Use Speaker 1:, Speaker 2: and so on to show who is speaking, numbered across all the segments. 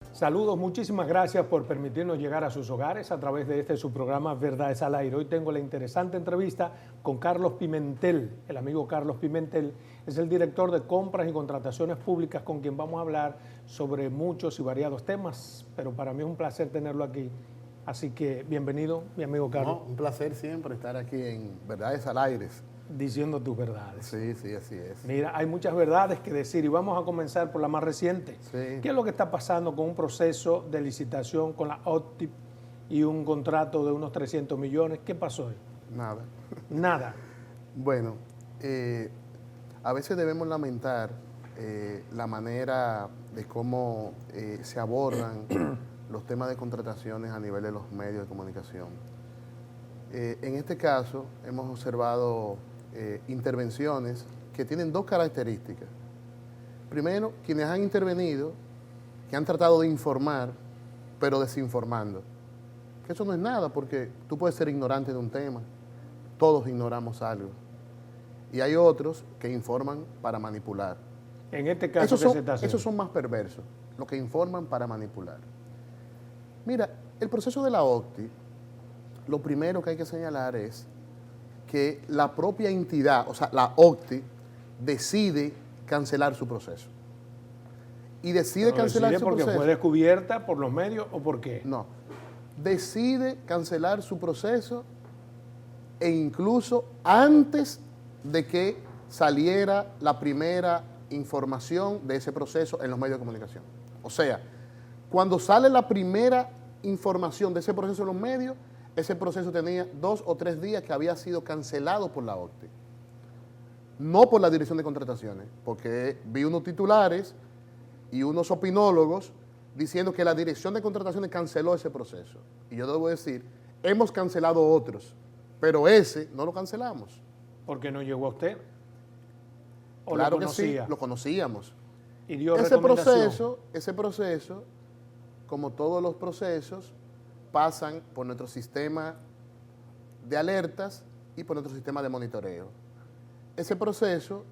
Speaker 1: Saludos, muchísimas gracias por permitirnos llegar a sus hogares a través de su programa Verdades al Aire. Hoy tengo la interesante entrevista con Carlos Pimentel. El amigo Carlos Pimentel es el director de compras y contrataciones públicas con quien vamos a hablar sobre muchos y variados temas, pero para mí es un placer tenerlo aquí. Así que bienvenido, mi amigo Carlos.
Speaker 2: No, un placer siempre estar aquí en Verdades al Aire.
Speaker 1: Diciendo tus verdades.
Speaker 2: Sí, sí, así es.
Speaker 1: Mira, hay muchas verdades que decir y vamos a comenzar por la más reciente.
Speaker 2: Sí.
Speaker 1: ¿Qué es lo que está pasando con un proceso de licitación con la OTIP y un contrato de unos 300 millones? ¿Qué pasó ahí?
Speaker 2: Nada.
Speaker 1: Nada.
Speaker 2: Bueno, a veces debemos lamentar la manera de cómo se abordan los temas de contrataciones a nivel de los medios de comunicación. En este caso, hemos observado intervenciones que tienen dos características. Primero, quienes han intervenido, que han tratado de informar, pero desinformando. Que eso no es nada, porque tú puedes ser ignorante de un tema, todos ignoramos algo. Y hay otros que informan para manipular.
Speaker 1: En este caso, ¿qué se está haciendo?
Speaker 2: Esos son más perversos, los que informan para manipular. Mira, el proceso de la OCTI, lo primero que hay que señalar es que la propia entidad, o sea, la OCTI, decide cancelar su proceso. Y decide cancelar su proceso.
Speaker 1: ¿Porque fue descubierta por los medios o por qué?
Speaker 2: No. Decide cancelar su proceso e incluso antes de que saliera la primera información de ese proceso en los medios de comunicación. O sea, cuando sale la primera información de ese proceso en los medios, ese proceso tenía 2 o 3 días que había sido cancelado por la OCTI. No por la Dirección de Contrataciones, porque vi unos titulares y unos opinólogos diciendo que la Dirección de Contrataciones canceló ese proceso. Y yo debo decir, hemos cancelado otros, pero ese no lo cancelamos.
Speaker 1: ¿Por qué no llegó a usted? ¿O
Speaker 2: claro
Speaker 1: lo conocía?
Speaker 2: Que sí, lo conocíamos.
Speaker 1: ¿Y dio
Speaker 2: ese
Speaker 1: recomendación?
Speaker 2: proceso, como todos los procesos, pasan por nuestro sistema de alertas y por nuestro sistema de monitoreo. Ese proceso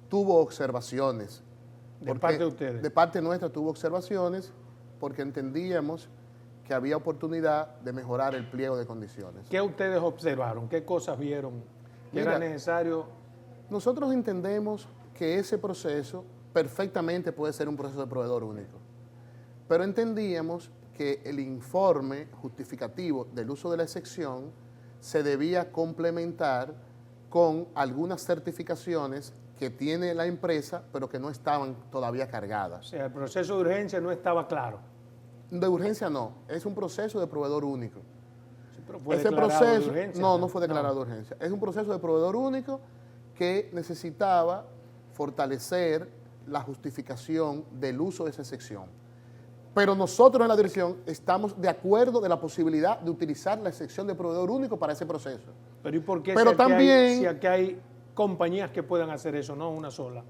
Speaker 2: tuvo observaciones.
Speaker 1: ¿De parte de ustedes?
Speaker 2: De parte nuestra tuvo observaciones porque entendíamos que había oportunidad de mejorar el pliego de condiciones.
Speaker 1: ¿Qué ustedes observaron? ¿Qué cosas vieron que era necesario?
Speaker 2: Nosotros entendemos que ese proceso perfectamente puede ser un proceso de proveedor único, pero entendíamos que el informe justificativo del uso de la excepción se debía complementar con algunas certificaciones que tiene la empresa, pero que no estaban todavía cargadas.
Speaker 1: O sea, el proceso de urgencia no estaba claro.
Speaker 2: De urgencia no, es un proceso de proveedor único.
Speaker 1: Sí, pero fue
Speaker 2: Ese
Speaker 1: declarado
Speaker 2: proceso,
Speaker 1: de urgencia.
Speaker 2: no fue declarado de urgencia. Es un proceso de proveedor único que necesitaba fortalecer la justificación del uso de esa excepción. Pero nosotros en la dirección estamos de acuerdo de la posibilidad de utilizar la excepción de proveedor único para ese proceso.
Speaker 1: Pero ¿y por qué
Speaker 2: Pero
Speaker 1: si aquí hay compañías que puedan hacer eso, no una sola?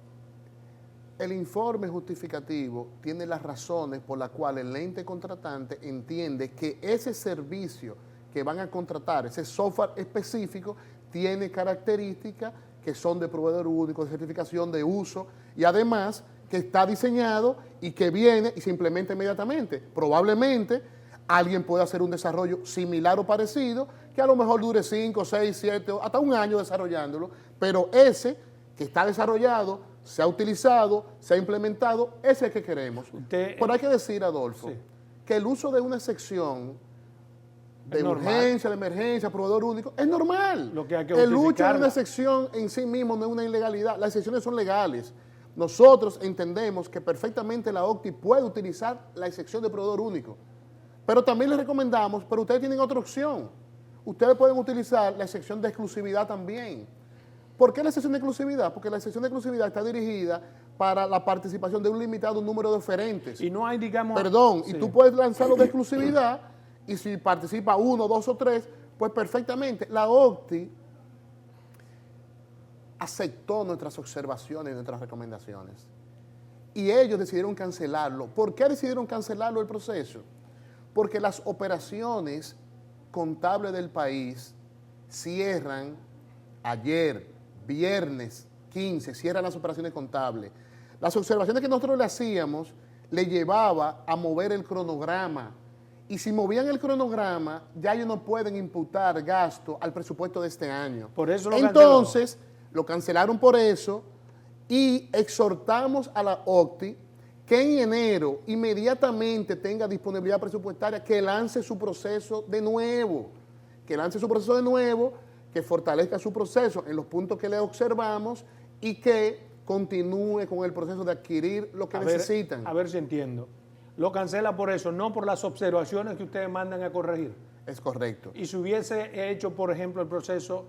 Speaker 2: El informe justificativo tiene las razones por las cuales el ente contratante entiende que ese servicio que van a contratar, ese software específico, tiene características que son de proveedor único, de certificación, de uso, y además que está diseñado y que viene y se implementa inmediatamente. Probablemente alguien pueda hacer un desarrollo similar o parecido, que a lo mejor dure 5, 6, 7, hasta un año desarrollándolo, pero ese que está desarrollado, se ha utilizado, se ha implementado, ese es el que queremos. Pero hay que decir, Adolfo, que el uso de una sección de urgencia, de emergencia, proveedor único, es normal.
Speaker 1: Lo que hay que
Speaker 2: el uso de una sección en sí mismo no es una ilegalidad, las excepciones son legales. Nosotros entendemos que perfectamente la OCTI puede utilizar la excepción de proveedor único, pero también les recomendamos, pero ustedes tienen otra opción. Ustedes pueden utilizar la excepción de exclusividad también. ¿Por qué la excepción de exclusividad? Porque la excepción de exclusividad está dirigida para la participación de un limitado número de oferentes.
Speaker 1: Y no hay, digamos...
Speaker 2: Perdón, sí. Y tú puedes lanzarlo de exclusividad y si participa 1, 2 o 3, pues perfectamente. La OCTI aceptó nuestras observaciones y nuestras recomendaciones. Y ellos decidieron cancelarlo. ¿Por qué decidieron cancelarlo el proceso? Porque las operaciones contables del país cierran ayer, viernes 15, cierran las operaciones contables. Las observaciones que nosotros le hacíamos le llevaba a mover el cronograma. Y si movían el cronograma, ya ellos no pueden imputar gasto al presupuesto de este año.
Speaker 1: Por eso lo
Speaker 2: Entonces, lo cancelaron por eso y exhortamos a la OCTI que en enero inmediatamente tenga disponibilidad presupuestaria, que lance su proceso de nuevo, que fortalezca su proceso en los puntos que le observamos y que continúe con el proceso de adquirir lo que necesitan.
Speaker 1: A ver si entiendo. Lo cancela por eso, no por las observaciones que ustedes mandan a corregir.
Speaker 2: Es correcto.
Speaker 1: Y si hubiese hecho, por ejemplo, el proceso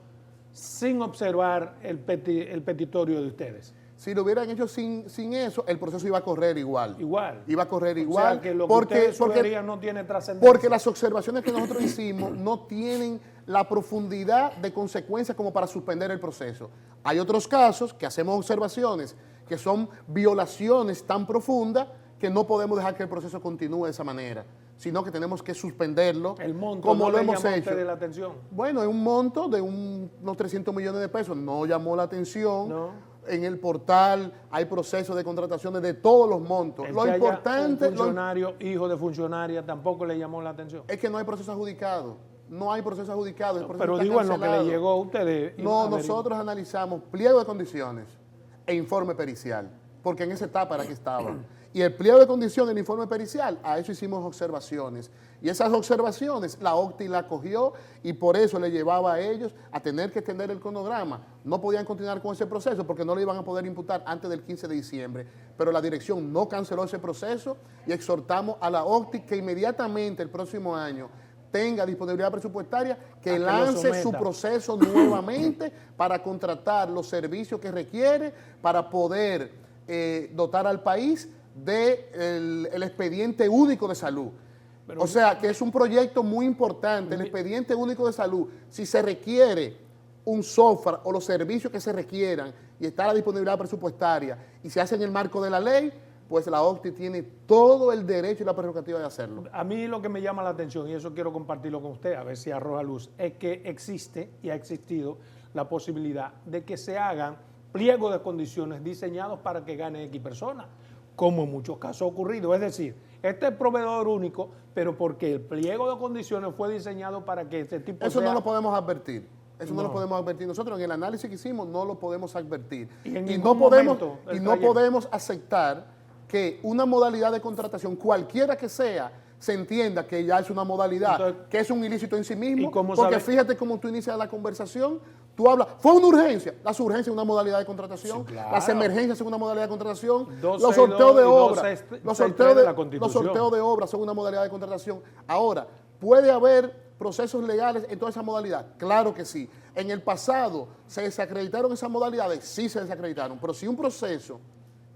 Speaker 1: sin observar el petitorio de ustedes.
Speaker 2: Si lo hubieran hecho sin eso, el proceso iba a correr igual. Iba a correr igual.
Speaker 1: O sea, que lo que ustedes sugerían no tiene trascendencia.
Speaker 2: Porque las observaciones que nosotros hicimos no tienen la profundidad de consecuencias como para suspender el proceso. Hay otros casos que hacemos observaciones que son violaciones tan profundas que no podemos dejar que el proceso continúe de esa manera, sino que tenemos que suspenderlo.
Speaker 1: El monto
Speaker 2: como
Speaker 1: no
Speaker 2: lo
Speaker 1: le
Speaker 2: hemos
Speaker 1: llamó a
Speaker 2: hecho.
Speaker 1: ustedes la atención.
Speaker 2: Bueno, es un monto de unos 300 millones de pesos, no llamó la atención.
Speaker 1: No.
Speaker 2: En el portal hay procesos de contrataciones de todos los montos. Lo importante,
Speaker 1: un funcionario, hijo de funcionaria, tampoco le llamó la atención.
Speaker 2: Es que no hay proceso adjudicado. No hay proceso adjudicado.
Speaker 1: Pero digo en lo que le llegó a ustedes.
Speaker 2: No, nosotros analizamos pliego de condiciones e informe pericial, porque en esa etapa era que estaba. Y el pliego de condiciones, el informe pericial, a eso hicimos observaciones. Y esas observaciones la OCTI la cogió y por eso le llevaba a ellos a tener que extender el cronograma. No podían continuar con ese proceso porque no lo iban a poder imputar antes del 15 de diciembre. Pero la dirección no canceló ese proceso y exhortamos a la OCTI que inmediatamente el próximo año tenga disponibilidad presupuestaria, que lance su proceso nuevamente para contratar los servicios que requiere para poder dotar al país del expediente único de salud. O sea, que es un proyecto muy importante, el expediente único de salud. Si se requiere un software o los servicios que se requieran y está la disponibilidad presupuestaria y se hace en el marco de la ley, pues la OCTI tiene todo el derecho y la prerrogativa de hacerlo.
Speaker 1: A mí lo que me llama la atención, y eso quiero compartirlo con usted, a ver si arroja luz, es que existe y ha existido la posibilidad de que se hagan pliegos de condiciones diseñados para que gane X personas, como en muchos casos ha ocurrido. Es decir, este es proveedor único, pero porque el pliego de condiciones fue diseñado para que ese tipo
Speaker 2: Eso no lo podemos advertir. Eso no lo podemos advertir. Nosotros en el análisis que hicimos no lo podemos advertir. Y no podemos aceptar que una modalidad de contratación, cualquiera que sea, se entienda que ya es una modalidad, entonces, que es un ilícito en sí mismo, porque fíjate cómo tú inicias la conversación, tú hablas, fue una urgencia, las urgencias es una modalidad de contratación, sí, claro. Las emergencias son una modalidad de contratación, los sorteos de obras, los sorteos de obras son una modalidad de contratación. Ahora, ¿puede haber procesos legales en toda esa modalidad? Claro que sí. En el pasado, ¿se desacreditaron esas modalidades? Sí se desacreditaron, pero si un proceso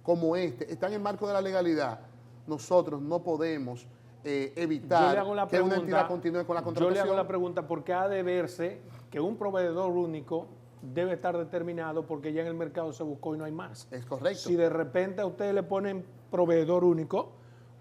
Speaker 2: como este está en el marco de la legalidad, nosotros no podemos evitar que una entidad continúe con la contratación.
Speaker 1: Yo le hago la pregunta, ¿por qué ha de verse que un proveedor único debe estar determinado porque ya en el mercado se buscó y no hay más?
Speaker 2: Es correcto.
Speaker 1: Si de repente a usted le ponen proveedor único,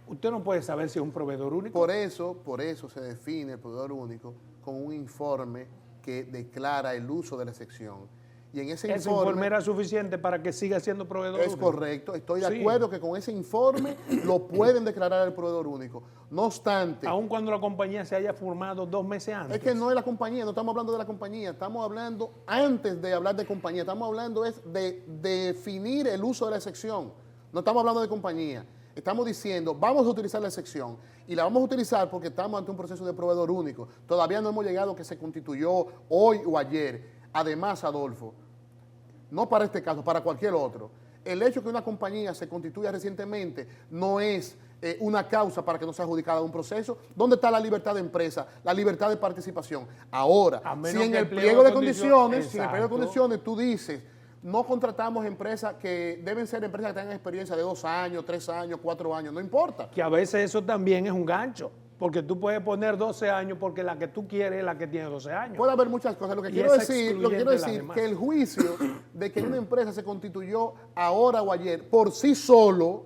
Speaker 1: usted no puede saber si es un proveedor único.
Speaker 2: Por eso se define el proveedor único con un informe que declara el uso de la excepción. Y en ese
Speaker 1: informe era suficiente para que siga siendo proveedor único.
Speaker 2: Es correcto, estoy de acuerdo que con ese informe lo pueden declarar el proveedor único. No obstante...
Speaker 1: Aun cuando la compañía se haya formado 2 meses antes.
Speaker 2: Es que no es la compañía, no estamos hablando de la compañía, estamos hablando, antes de hablar de compañía, estamos hablando de definir el uso de la excepción. No estamos hablando de compañía. Estamos diciendo, vamos a utilizar la excepción y la vamos a utilizar porque estamos ante un proceso de proveedor único. Todavía no hemos llegado a que se constituyó hoy o ayer. Además, Adolfo, no para este caso, para cualquier otro, el hecho de que una compañía se constituya recientemente no es una causa para que no sea adjudicada un proceso. ¿Dónde está la libertad de empresa, la libertad de participación? Ahora, si en el pliego de condiciones, tú dices, no contratamos empresas que deben ser empresas que tengan experiencia de 2 años, 3 años, 4 años, no importa.
Speaker 1: Que a veces eso también es un gancho. Porque tú puedes poner 12 años porque la que tú quieres es la que tiene 12 años.
Speaker 2: Puede haber muchas cosas. Lo que quiero decir que el juicio de que una empresa se constituyó ahora o ayer por sí solo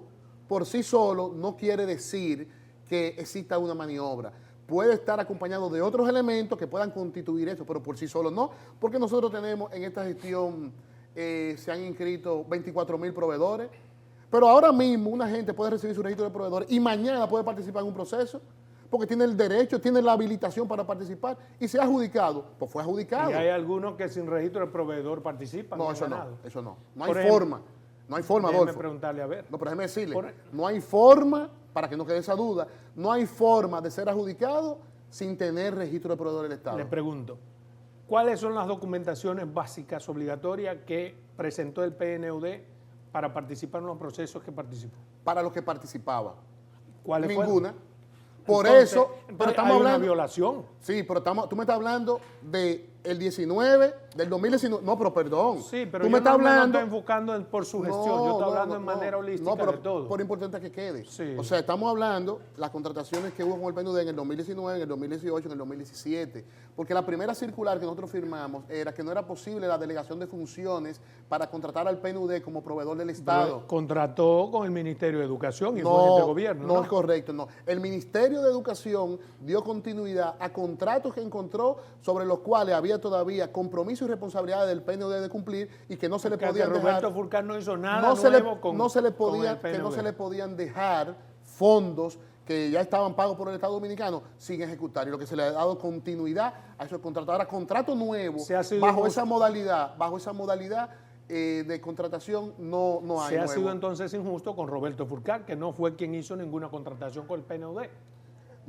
Speaker 2: no quiere decir que exista una maniobra. Puede estar acompañado de otros elementos que puedan constituir eso, pero por sí solo no. Porque nosotros tenemos en esta gestión, se han inscrito 24,000 proveedores. Pero ahora mismo una gente puede recibir su registro de proveedores y mañana puede participar en un proceso porque tiene el derecho, tiene la habilitación para participar y se ha adjudicado, pues fue adjudicado.
Speaker 1: Y hay algunos que sin registro de proveedor participan.
Speaker 2: No, eso no, eso no. No hay
Speaker 1: ejemplo,
Speaker 2: forma. No hay forma,
Speaker 1: déjeme
Speaker 2: Adolfo.
Speaker 1: preguntarle, a ver.
Speaker 2: No, pero déjeme decirle, no hay forma, para que no quede esa duda, no hay forma de ser adjudicado sin tener registro de proveedor del Estado.
Speaker 1: Le pregunto, ¿cuáles son las documentaciones básicas obligatorias que presentó el PNUD para participar en los procesos que participó?
Speaker 2: Para los que participaba.
Speaker 1: ¿Cuáles fueron?
Speaker 2: Ninguna. Por
Speaker 1: Entonces,
Speaker 2: eso, pero estamos
Speaker 1: hay
Speaker 2: hablando...
Speaker 1: una violación.
Speaker 2: Sí, pero tú me estás hablando del 19, del 2019. No, pero perdón.
Speaker 1: Sí, pero
Speaker 2: tú
Speaker 1: yo
Speaker 2: me estás
Speaker 1: no me
Speaker 2: hablando
Speaker 1: estoy enfocando por su gestión, yo estoy hablando en manera holística
Speaker 2: pero
Speaker 1: de todo.
Speaker 2: por importante que quede.
Speaker 1: Sí.
Speaker 2: O sea, estamos hablando las contrataciones que hubo con el PNUD en el 2019, en el 2018, en el 2017. Porque la primera circular que nosotros firmamos era que no era posible la delegación de funciones para contratar al PNUD como proveedor del Estado.
Speaker 1: Pero contrató con el Ministerio de Educación y fue en este gobierno.
Speaker 2: No es correcto, no. El Ministerio de Educación dio continuidad a contratos que encontró sobre los cuales había todavía compromiso y responsabilidad del PNUD de cumplir y que no se le podían dejar.
Speaker 1: Roberto Fulcar no hizo nada nuevo con el PNUD.
Speaker 2: Que no se le podían dejar fondos que ya estaban pagos por el Estado Dominicano sin ejecutar, y lo que se le ha dado continuidad a esos contratos. Ahora, contrato nuevo, bajo esa modalidad de contratación no hay.
Speaker 1: Se ha sido entonces injusto con Roberto Fulcar, que no fue quien hizo ninguna contratación con el PNUD.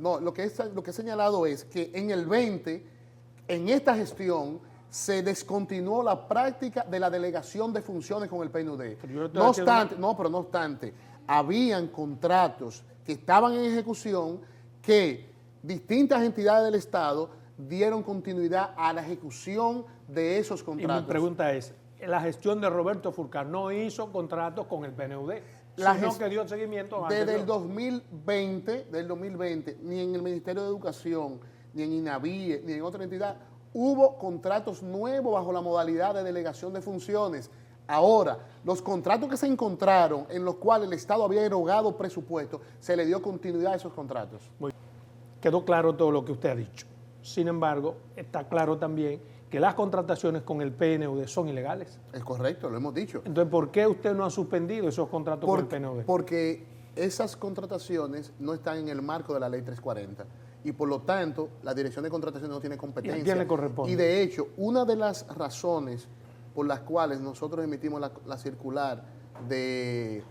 Speaker 2: No, lo que he señalado es que en el 20, en esta gestión, se descontinuó la práctica de la delegación de funciones con el PNUD. No obstante, habían contratos que estaban en ejecución que distintas entidades del Estado dieron continuidad a la ejecución de esos contratos.
Speaker 1: Y mi pregunta es, la gestión de Roberto Fulcar no hizo contratos con el PNUD, sino que dio seguimiento a
Speaker 2: desde el 2020, ni en el Ministerio de Educación, ni en INAVIE, ni en otra entidad, hubo contratos nuevos bajo la modalidad de delegación de funciones. Ahora, los contratos que se encontraron en los cuales el Estado había erogado presupuesto, se le dio continuidad a esos contratos.
Speaker 1: Quedó claro todo lo que usted ha dicho. Sin embargo, está claro también que las contrataciones con el PNUD son ilegales.
Speaker 2: Es correcto, lo hemos dicho.
Speaker 1: Entonces, ¿por qué usted no ha suspendido esos contratos con el PNUD?
Speaker 2: Porque esas contrataciones no están en el marco de la Ley 340 y por lo tanto la Dirección de Contrataciones no tiene competencia.
Speaker 1: ¿Y a quién le corresponde?
Speaker 2: Y de hecho, una de las razones por las cuales nosotros emitimos la circular de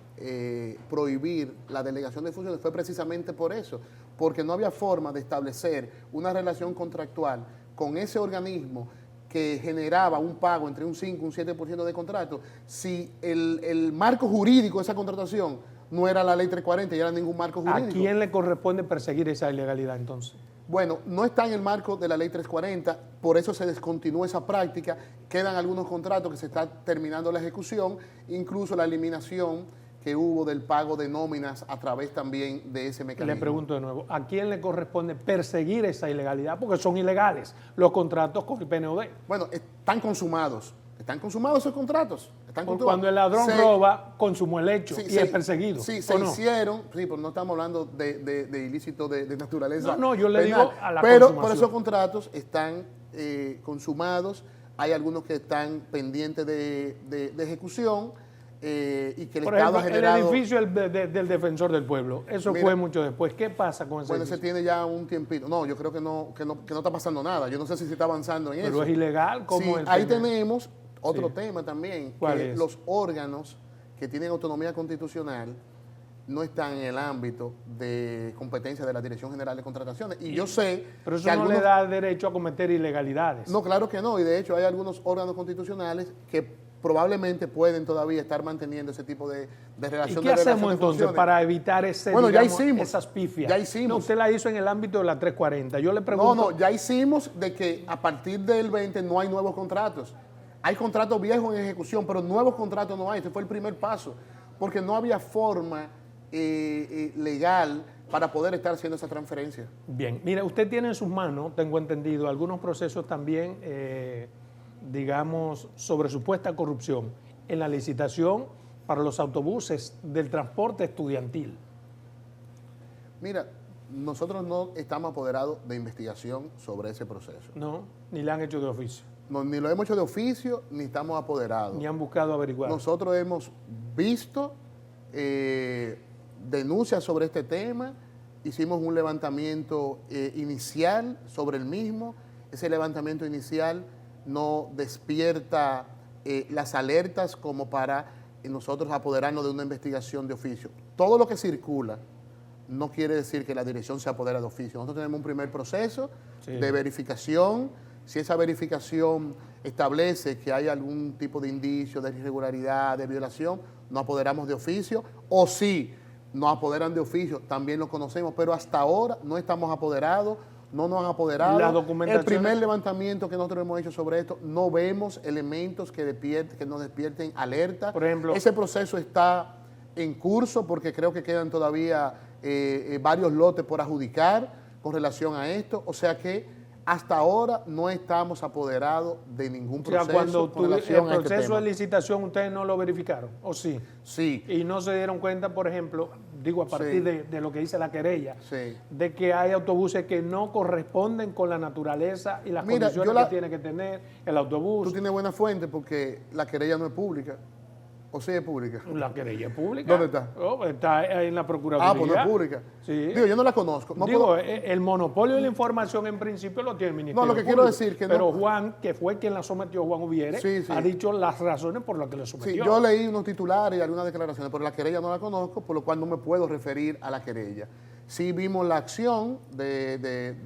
Speaker 2: prohibir la delegación de funciones fue precisamente por eso, porque no había forma de establecer una relación contractual con ese organismo que generaba un pago entre un 5 y un 7% de contrato, si el marco jurídico de esa contratación no era la Ley 340 y era ningún marco jurídico.
Speaker 1: ¿A quién le corresponde perseguir esa ilegalidad entonces?
Speaker 2: Bueno, no está en el marco de la Ley 340, por eso se descontinuó esa práctica, quedan algunos contratos que se está terminando la ejecución, incluso la eliminación que hubo del pago de nóminas a través también de ese mecanismo.
Speaker 1: Le pregunto de nuevo, ¿a quién le corresponde perseguir esa ilegalidad? Porque son ilegales los contratos con el PNUD.
Speaker 2: Bueno, están consumados esos contratos.
Speaker 1: Cuando el ladrón roba, consumó el hecho y es perseguido.
Speaker 2: Sí, se hicieron, sí, pero no estamos hablando de ilícito de naturaleza.
Speaker 1: No, yo le
Speaker 2: penal,
Speaker 1: digo a la
Speaker 2: pero
Speaker 1: consumación.
Speaker 2: por esos contratos están consumados, hay algunos que están pendientes de ejecución y que el Estado ha generado...
Speaker 1: el edificio del Defensor del Pueblo, eso fue mucho después. ¿Qué pasa con ese edificio?
Speaker 2: Ese tiene ya un tiempito. No, yo creo que no está pasando nada. Yo no sé si se está avanzando en eso.
Speaker 1: Pero es ilegal como
Speaker 2: sí, ahí tenemos otro tema también, que los órganos que tienen autonomía constitucional no están en el ámbito de competencia de la Dirección General de Contrataciones. Y yo sé...
Speaker 1: Pero eso no le da derecho a cometer ilegalidades.
Speaker 2: No, claro que no. Y de hecho hay algunos órganos constitucionales que probablemente pueden todavía estar manteniendo ese tipo de relación.
Speaker 1: ¿Y qué hacemos entonces para evitar esas pifias?
Speaker 2: Ya hicimos.
Speaker 1: No, usted la hizo en el ámbito de la 340. Yo le pregunto...
Speaker 2: No, ya hicimos de que a partir del 20 no hay nuevos contratos. Hay contratos viejos en ejecución, pero nuevos contratos no hay. Este fue el primer paso, porque no había forma legal para poder estar haciendo esa transferencia.
Speaker 1: Bien, mira, usted tiene en sus manos, tengo entendido, algunos procesos también, digamos, sobre supuesta corrupción en la licitación para los autobuses del transporte estudiantil.
Speaker 2: Mira, nosotros no estamos apoderados de investigación sobre ese proceso.
Speaker 1: No, ni la han hecho de oficio.
Speaker 2: No, ni lo hemos hecho de oficio, ni estamos apoderados.
Speaker 1: Ni han buscado averiguar.
Speaker 2: Nosotros hemos visto denuncias sobre este tema, hicimos un levantamiento inicial sobre el mismo. Ese levantamiento inicial no despierta las alertas como para nosotros apoderarnos de una investigación de oficio. Todo lo que circula no quiere decir que la dirección se apodera de oficio. Nosotros tenemos un primer proceso de verificación. Si esa verificación establece que hay algún tipo de indicio de irregularidad, de violación, nos apoderamos de oficio. O si nos apoderan de oficio, también lo conocemos, pero hasta ahora no estamos apoderados, no nos han apoderado.
Speaker 1: La documentación.
Speaker 2: El primer levantamiento que nosotros hemos hecho sobre esto, no vemos elementos que nos despierten alerta.
Speaker 1: Por ejemplo,
Speaker 2: ese proceso está en curso porque creo que quedan todavía varios lotes por adjudicar con relación a esto. O sea que hasta ahora no estamos apoderados de ningún proceso.
Speaker 1: O sea, cuando
Speaker 2: con relación
Speaker 1: el
Speaker 2: a este
Speaker 1: proceso
Speaker 2: tema.
Speaker 1: de licitación ustedes no lo verificaron, ¿o sí?
Speaker 2: Sí.
Speaker 1: Y no se dieron cuenta, por ejemplo, digo a partir de lo que dice la querella, de que hay autobuses que no corresponden con la naturaleza y las condiciones que tiene que tener el autobús.
Speaker 2: Tú tienes buena fuente porque la querella no es pública. ¿O sí es pública?
Speaker 1: La querella es pública.
Speaker 2: ¿Dónde está?
Speaker 1: Oh, está en la Procuraduría.
Speaker 2: Ah, pues no es pública.
Speaker 1: Sí.
Speaker 2: Digo, yo no la conozco. No
Speaker 1: Digo,
Speaker 2: puedo...
Speaker 1: el monopolio de la información en principio lo tiene el Ministerio
Speaker 2: No, lo que
Speaker 1: Público.
Speaker 2: quiero decir que
Speaker 1: pero
Speaker 2: no...
Speaker 1: Juan, que fue quien la sometió, Juan Ubiere, ha dicho las razones por las que la sometió.
Speaker 2: Sí, yo leí unos titulares y algunas declaraciones, pero la querella no la conozco, por lo cual no me puedo referir a la querella. Sí vimos la acción de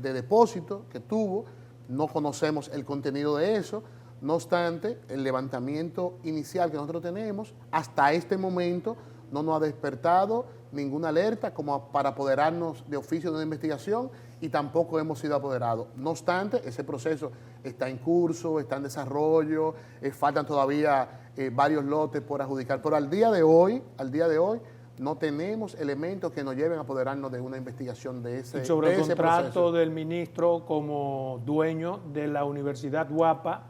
Speaker 2: depósito que tuvo, no conocemos el contenido de eso. No obstante, el levantamiento inicial que nosotros tenemos, hasta este momento, no nos ha despertado ninguna alerta como para apoderarnos de oficio de una investigación y tampoco hemos sido apoderados. No obstante, ese proceso está en curso, está en desarrollo, faltan todavía varios lotes por adjudicar, pero al día de hoy, no tenemos elementos que nos lleven a apoderarnos de una investigación de ese proceso.
Speaker 1: Y sobre el contrato del ministro como dueño de la Universidad Guapa,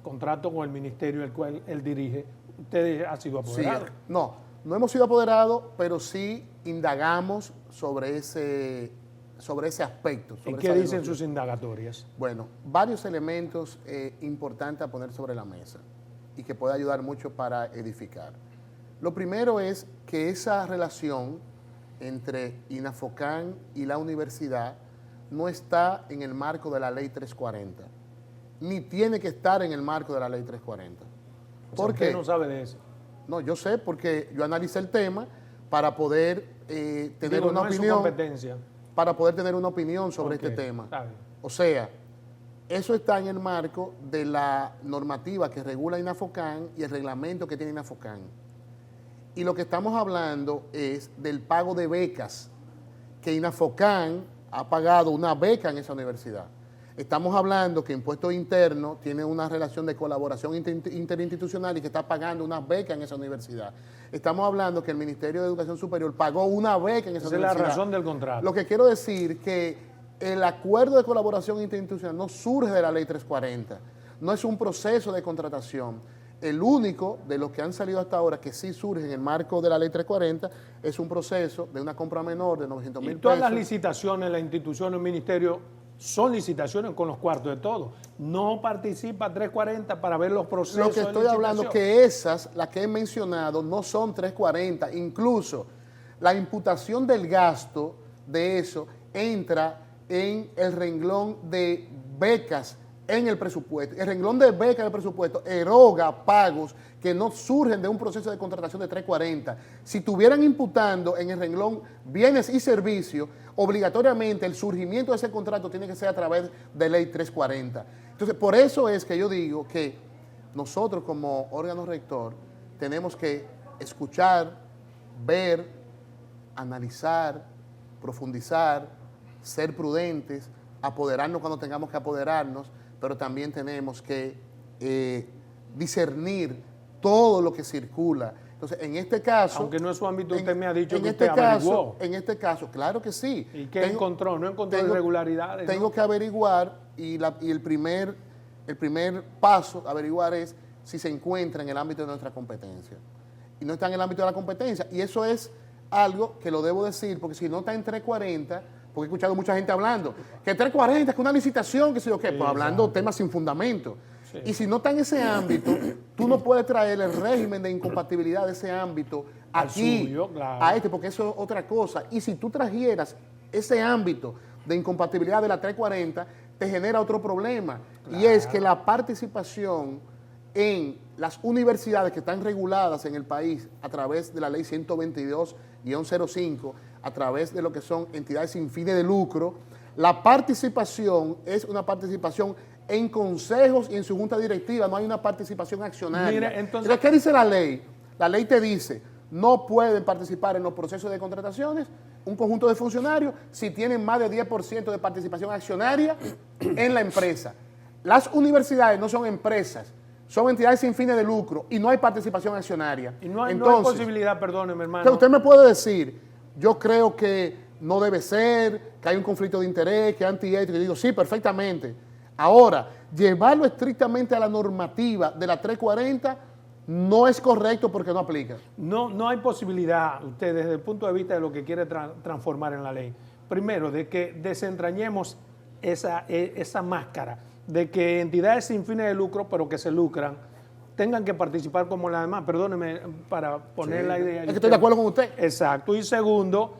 Speaker 1: contrato con el ministerio el cual él dirige, ¿usted ha sido apoderado?
Speaker 2: Sí, no hemos sido apoderados, pero sí indagamos sobre ese aspecto.
Speaker 1: ¿Y qué dicen sus indagatorias?
Speaker 2: Bueno, varios elementos importantes a poner sobre la mesa y que puede ayudar mucho para edificar. Lo primero es que esa relación entre INAFOCAN y la universidad no está en el marco de la Ley 340. Ni tiene que estar en el marco de la Ley 340.
Speaker 1: ¿Por qué? ¿Usted no sabe de eso?
Speaker 2: No, yo sé porque yo analicé el tema para poder tener una opinión.
Speaker 1: Es su competencia.
Speaker 2: Para poder tener una opinión sobre este tema. O sea, eso está en el marco de la normativa que regula INAFOCAN y el reglamento que tiene INAFOCAN. Y lo que estamos hablando es del pago de becas, que INAFOCAN ha pagado una beca en esa universidad. Estamos hablando que Impuesto Interno tiene una relación de colaboración interinstitucional y que está pagando una beca en esa universidad. Estamos hablando que el Ministerio de Educación Superior pagó una beca en esa universidad.
Speaker 1: Esa es la razón del contrato.
Speaker 2: Lo que quiero decir que el acuerdo de colaboración interinstitucional no surge de la Ley 340, no es un proceso de contratación. El único de los que han salido hasta ahora que sí surge en el marco de la Ley 340 es un proceso de una compra menor de 900 mil pesos.
Speaker 1: Y todas las licitaciones, la institución, el ministerio, son licitaciones con los cuartos de todo. No participa 340 para ver los procesos.
Speaker 2: Lo que estoy hablando que esas, las que he mencionado, no son 340. Incluso la imputación del gasto de eso entra en el renglón de becas en el presupuesto. El renglón de becas del presupuesto eroga pagos que no surgen de un proceso de contratación de 340. Si estuvieran imputando en el renglón bienes y servicios, obligatoriamente el surgimiento de ese contrato tiene que ser a través de ley 340. Entonces, por eso es que yo digo que nosotros como órgano rector tenemos que escuchar, ver, analizar, profundizar, ser prudentes, apoderarnos cuando tengamos que apoderarnos, pero también tenemos que discernir todo lo que circula. Entonces, en este caso...
Speaker 1: Aunque no es su ámbito, usted me ha dicho que usted averiguó.
Speaker 2: En este caso, claro que sí.
Speaker 1: ¿Y qué encontró? ¿No encontró irregularidades?
Speaker 2: Tengo que averiguar y el primer paso a averiguar es si se encuentra en el ámbito de nuestra competencia. Y no está en el ámbito de la competencia. Y eso es algo que lo debo decir, porque si no está en 340... porque he escuchado mucha gente hablando, que 340, que una licitación, que sé yo qué, pues hablando temas sin fundamento.
Speaker 1: Sí.
Speaker 2: Y si no está en ese ámbito, tú no puedes traer el régimen de incompatibilidad de ese ámbito
Speaker 1: Al
Speaker 2: aquí,
Speaker 1: suyo, claro.
Speaker 2: a este, porque eso es otra cosa. Y si tú trajeras ese ámbito de incompatibilidad de la 340, te genera otro problema.
Speaker 1: Claro.
Speaker 2: Y es que la participación en las universidades que están reguladas en el país a través de la ley 122-05, a través de lo que son entidades sin fines de lucro, la participación es una participación en consejos y en su junta directiva, no hay una participación accionaria.
Speaker 1: Mire, entonces,
Speaker 2: ¿qué dice la ley? La ley te dice, no pueden participar en los procesos de contrataciones un conjunto de funcionarios si tienen más de 10% de participación accionaria en la empresa. Las universidades no son empresas, son entidades sin fines de lucro y no hay participación accionaria.
Speaker 1: y no hay posibilidad, perdóneme, hermano.
Speaker 2: Usted me puede decir, yo creo que no debe ser, que hay un conflicto de interés, que es antiético. Yo digo, sí, perfectamente. Ahora, llevarlo estrictamente a la normativa de la 340 no es correcto porque no aplica.
Speaker 1: No hay posibilidad, usted, desde el punto de vista de lo que quiere transformar en la ley, primero, de que desentrañemos esa máscara, de que entidades sin fines de lucro, pero que se lucran, tengan que participar como las demás. Perdóneme para poner
Speaker 2: Sí,
Speaker 1: la idea.
Speaker 2: es que estoy de acuerdo con usted.
Speaker 1: Exacto. Y segundo,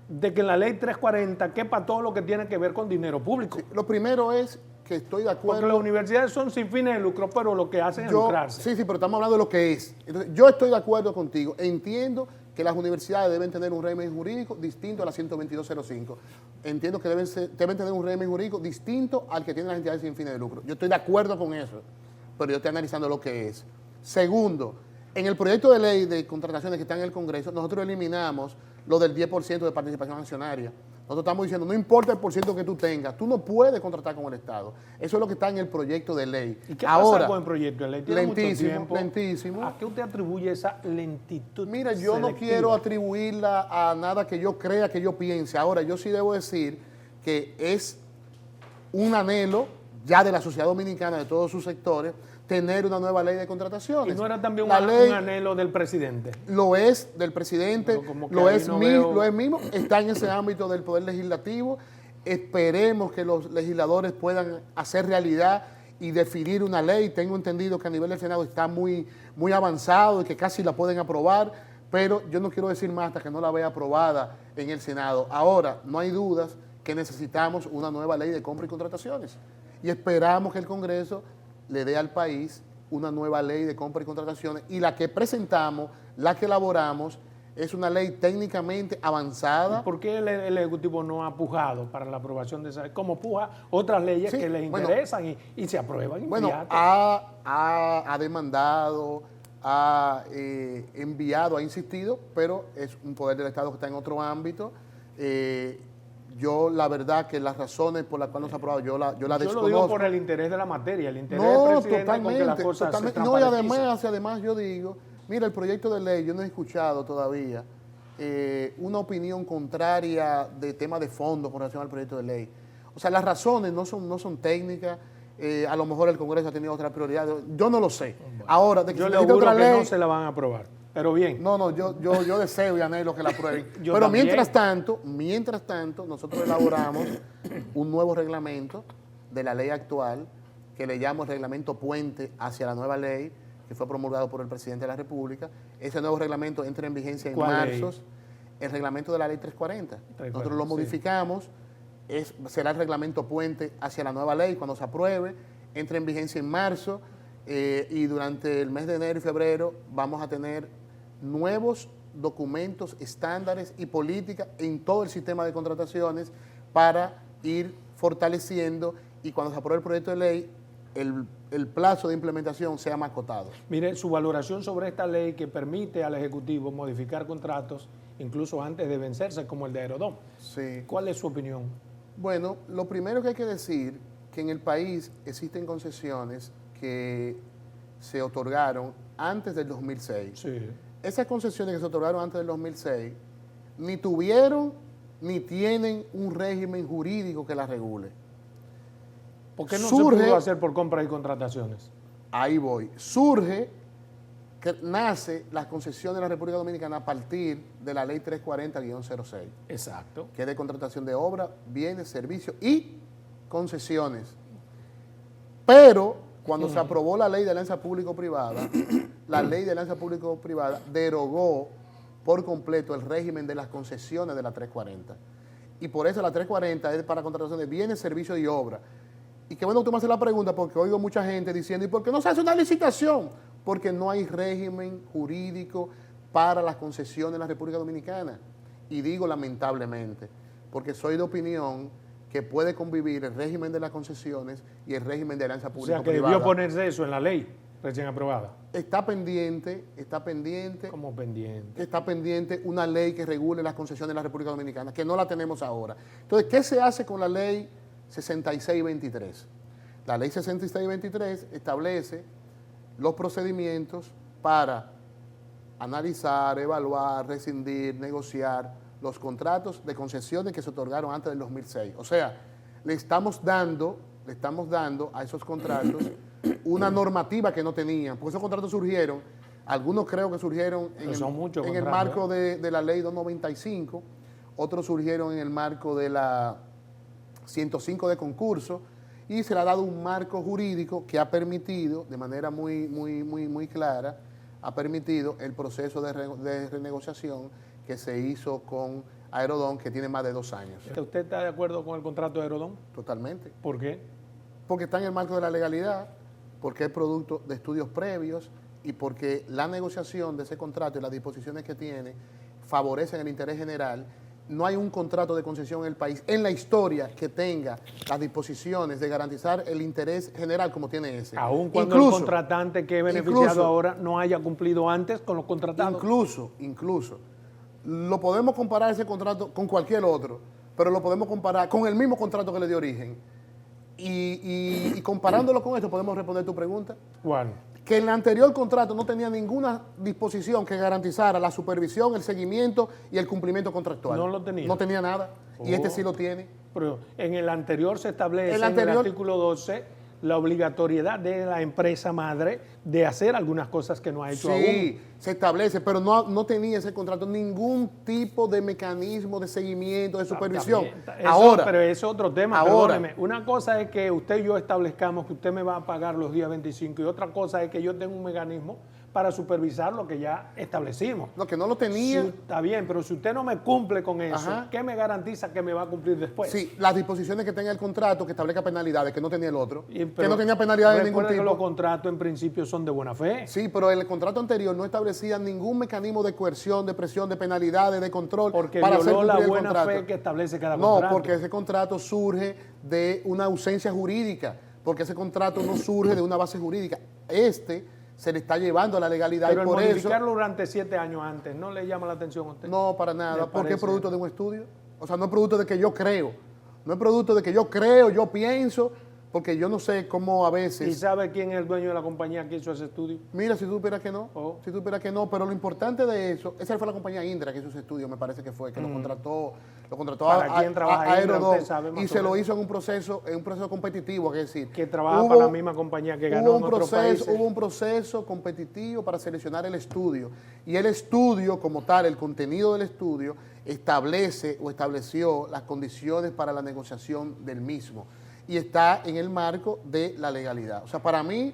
Speaker 1: de que en la ley 340 quepa todo lo que tiene que ver con dinero público.
Speaker 2: Sí, lo primero es que estoy de acuerdo.
Speaker 1: Porque las universidades son sin fines de lucro, pero lo que hacen es lucrarse.
Speaker 2: Sí, pero estamos hablando de lo que es. Entonces, yo estoy de acuerdo contigo. Entiendo que las universidades deben tener un régimen jurídico distinto a la 122.05. Entiendo que deben tener un régimen jurídico distinto al que tienen las entidades sin fines de lucro. Yo estoy de acuerdo con eso, pero yo estoy analizando lo que es. Segundo, en el proyecto de ley de contrataciones que está en el Congreso, nosotros eliminamos lo del 10% de participación accionaria. Nosotros estamos diciendo, no importa el porciento que tú tengas, tú no puedes contratar con el Estado. Eso es lo que está en el proyecto de ley.
Speaker 1: ¿Y qué pasa con el proyecto de ley? ¿Tiene mucho tiempo?
Speaker 2: Lentísimo.
Speaker 1: ¿A qué usted atribuye esa lentitud?
Speaker 2: Mira, yo no quiero atribuirla a nada que yo crea, que yo piense. Ahora, yo sí debo decir que es un anhelo ya de la sociedad dominicana, de todos sus sectores, tener una nueva ley de contrataciones.
Speaker 1: ¿Y no era también un anhelo del presidente?
Speaker 2: Lo es del presidente, lo es mismo, está en ese ámbito del Poder Legislativo. Esperemos que los legisladores puedan hacer realidad y definir una ley. Tengo entendido que a nivel del Senado está muy avanzado y que casi la pueden aprobar, pero yo no quiero decir más hasta que no la vea aprobada en el Senado. Ahora, no hay dudas que necesitamos una nueva ley de compra y contrataciones y esperamos que el Congreso le dé al país una nueva ley de compra y contrataciones, y la que presentamos, la que elaboramos, es una ley técnicamente avanzada.
Speaker 1: ¿Y por qué el Ejecutivo no ha pujado para la aprobación de esa ley? Como puja otras leyes que les interesan y se aprueban.
Speaker 2: Bueno, ha demandado, ha enviado, ha insistido, pero es un poder del Estado que está en otro ámbito. Yo, la verdad, que las razones por las cuales no se ha aprobado, yo la desconozco.
Speaker 1: Yo lo digo por el interés de la materia, el interés del presidente con que las cosas se transparenticen.
Speaker 2: No, y además yo digo, mira, el proyecto de ley, yo no he escuchado todavía una opinión contraria de tema de fondo con relación al proyecto de ley. O sea, las razones no son técnicas, a lo mejor el Congreso ha tenido otra prioridad, yo no lo sé.
Speaker 1: Bueno,
Speaker 2: ahora, de que
Speaker 1: yo
Speaker 2: se
Speaker 1: le auguro
Speaker 2: otra ley,
Speaker 1: que no se la van a aprobar. Pero bien.
Speaker 2: No, yo deseo y anhelo que la aprueben. Pero
Speaker 1: también.
Speaker 2: mientras tanto, nosotros elaboramos un nuevo reglamento de la ley actual, que le llamo el reglamento puente hacia la nueva ley, que fue promulgado por el presidente de la República. Ese nuevo reglamento entra en vigencia en marzo. El reglamento de la ley 340. Nosotros lo modificamos, será el reglamento puente hacia la nueva ley cuando se apruebe, entra en vigencia en marzo, y durante el mes de enero y febrero vamos a tener nuevos documentos, estándares y políticas en todo el sistema de contrataciones para ir fortaleciendo, y cuando se apruebe el proyecto de ley, el plazo de implementación sea más acotado.
Speaker 1: Mire, su valoración sobre esta ley que permite al Ejecutivo modificar contratos incluso antes de vencerse, como el de Aerodón.
Speaker 2: Sí.
Speaker 1: ¿Cuál es su opinión?
Speaker 2: Bueno, lo primero que hay que decir que en el país existen concesiones que se otorgaron antes del 2006.
Speaker 1: Sí.
Speaker 2: Esas concesiones que se otorgaron antes del 2006 ni tuvieron ni tienen un régimen jurídico que las regule.
Speaker 1: ¿Por qué no se pudo hacer por compras y contrataciones?
Speaker 2: Ahí voy. Surge, que nace las concesiones de la República Dominicana a partir de la ley 340-06.
Speaker 1: Exacto.
Speaker 2: Que es de contratación de obra, bienes, servicios y concesiones. Pero cuando se aprobó la ley de alianza público-privada, la ley de alianza público-privada derogó por completo el régimen de las concesiones de la 340. Y por eso la 340 es para contratación de bienes, servicios y obras. Y qué bueno que tú me haces la pregunta, porque oigo mucha gente diciendo, ¿y por qué no se hace una licitación? Porque no hay régimen jurídico para las concesiones en la República Dominicana. Y digo lamentablemente, porque soy de opinión que puede convivir el régimen de las concesiones y el régimen de alianza público-privada.
Speaker 1: O sea, que debió ponerse eso en la ley recién aprobada.
Speaker 2: Está pendiente.
Speaker 1: ¿Cómo pendiente?
Speaker 2: Está pendiente una ley que regule las concesiones de la República Dominicana, que no la tenemos ahora. Entonces, ¿qué se hace con la ley 6623? La ley 6623 establece los procedimientos para analizar, evaluar, rescindir, negociar los contratos de concesiones que se otorgaron antes del 2006. O sea, le estamos dando a esos contratos una normativa que no tenían, porque esos contratos surgieron, algunos creo que surgieron en el marco de la ley 295, otros surgieron en el marco de la 105 de concurso, y se le ha dado un marco jurídico que ha permitido, de manera muy clara, ha permitido el proceso de renegociación que se hizo con Aerodón, que tiene más de 2 años.
Speaker 1: ¿Usted está de acuerdo con el contrato de Aerodón?
Speaker 2: Totalmente.
Speaker 1: ¿Por qué?
Speaker 2: Porque está en el marco de la legalidad, porque es producto de estudios previos y porque la negociación de ese contrato y las disposiciones que tiene favorecen el interés general. No hay un contrato de concesión en el país, en la historia, que tenga las disposiciones de garantizar el interés general como tiene ese.
Speaker 1: Aun cuando el contratante que es beneficiado ahora no haya cumplido antes con los contratados.
Speaker 2: Incluso, lo podemos comparar ese contrato con cualquier otro, pero lo podemos comparar con el mismo contrato que le dio origen. Y comparándolo con esto, podemos responder tu pregunta.
Speaker 1: ¿Cuál?
Speaker 2: Que el anterior contrato no tenía ninguna disposición que garantizara la supervisión, el seguimiento y el cumplimiento contractual.
Speaker 1: No lo tenía.
Speaker 2: No tenía nada. Y este sí lo tiene.
Speaker 1: Pero en el anterior se establece, en el artículo 12, la obligatoriedad de la empresa madre de hacer algunas cosas que no ha hecho aún.
Speaker 2: Sí, se establece, pero no tenía ese contrato ningún tipo de mecanismo de seguimiento, de supervisión.
Speaker 1: Pero es otro tema, perdóneme. Una cosa es que usted y yo establezcamos que usted me va a pagar los días 25 y otra cosa es que yo tenga un mecanismo para supervisar lo que ya establecimos.
Speaker 2: Lo que no lo tenía.
Speaker 1: Sí, está bien, pero si usted no me cumple con eso, ¿qué me garantiza que me va a cumplir después?
Speaker 2: Sí, las disposiciones que tenga el contrato que establezca penalidades, que no tenía el otro, que no tenía penalidades de ningún tipo.
Speaker 1: Recuerde que los contratos en principio son de buena fe.
Speaker 2: Sí, pero el contrato anterior no establecía ningún mecanismo de coerción, de presión, de penalidades, de control.
Speaker 1: Porque
Speaker 2: para
Speaker 1: violó la buena fe que establece cada contrato.
Speaker 2: No, porque ese contrato surge de una ausencia jurídica, porque ese contrato no surge de una base jurídica. Se le está llevando a la legalidad.
Speaker 1: Pero
Speaker 2: y por
Speaker 1: modificarlo durante 7 años antes, ¿no le llama la atención a usted?
Speaker 2: No, para nada, porque es producto de un estudio. O sea, no es producto de que yo creo. No es producto de que yo creo, yo pienso, porque yo no sé cómo a veces...
Speaker 1: ¿Y sabe quién es el dueño de la compañía que hizo ese estudio?
Speaker 2: Mira, si tú supieras que no, si tú supieras que no, pero lo importante de eso, esa fue la compañía Indra que hizo ese estudio, me parece que fue, que lo contrató
Speaker 1: ¿Para quién trabaja
Speaker 2: Aerodón, y se lo hizo en un proceso competitivo, es decir...
Speaker 1: Que trabaja para la misma compañía que ganó en otros países.
Speaker 2: Hubo un proceso competitivo para seleccionar el estudio, y el estudio como tal, el contenido del estudio, estableció las condiciones para la negociación del mismo, y está en el marco de la legalidad. O sea, para mí,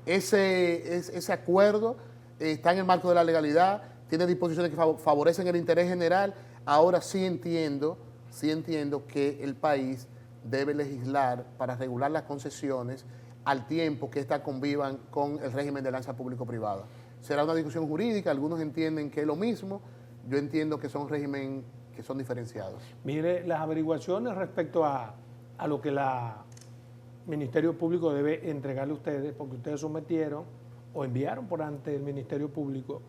Speaker 2: ese acuerdo está en el marco de la legalidad, tiene disposiciones que favorecen el interés general. Ahora sí entiendo que el país debe legislar para regular las concesiones al tiempo que éstas convivan con el régimen de alianza público-privada. Será una discusión jurídica, algunos entienden que es lo mismo, yo entiendo que son régimen que son diferenciados.
Speaker 1: Mire, las averiguaciones respecto a lo que el Ministerio Público debe entregarle a ustedes, porque ustedes sometieron o enviaron por ante el Ministerio Público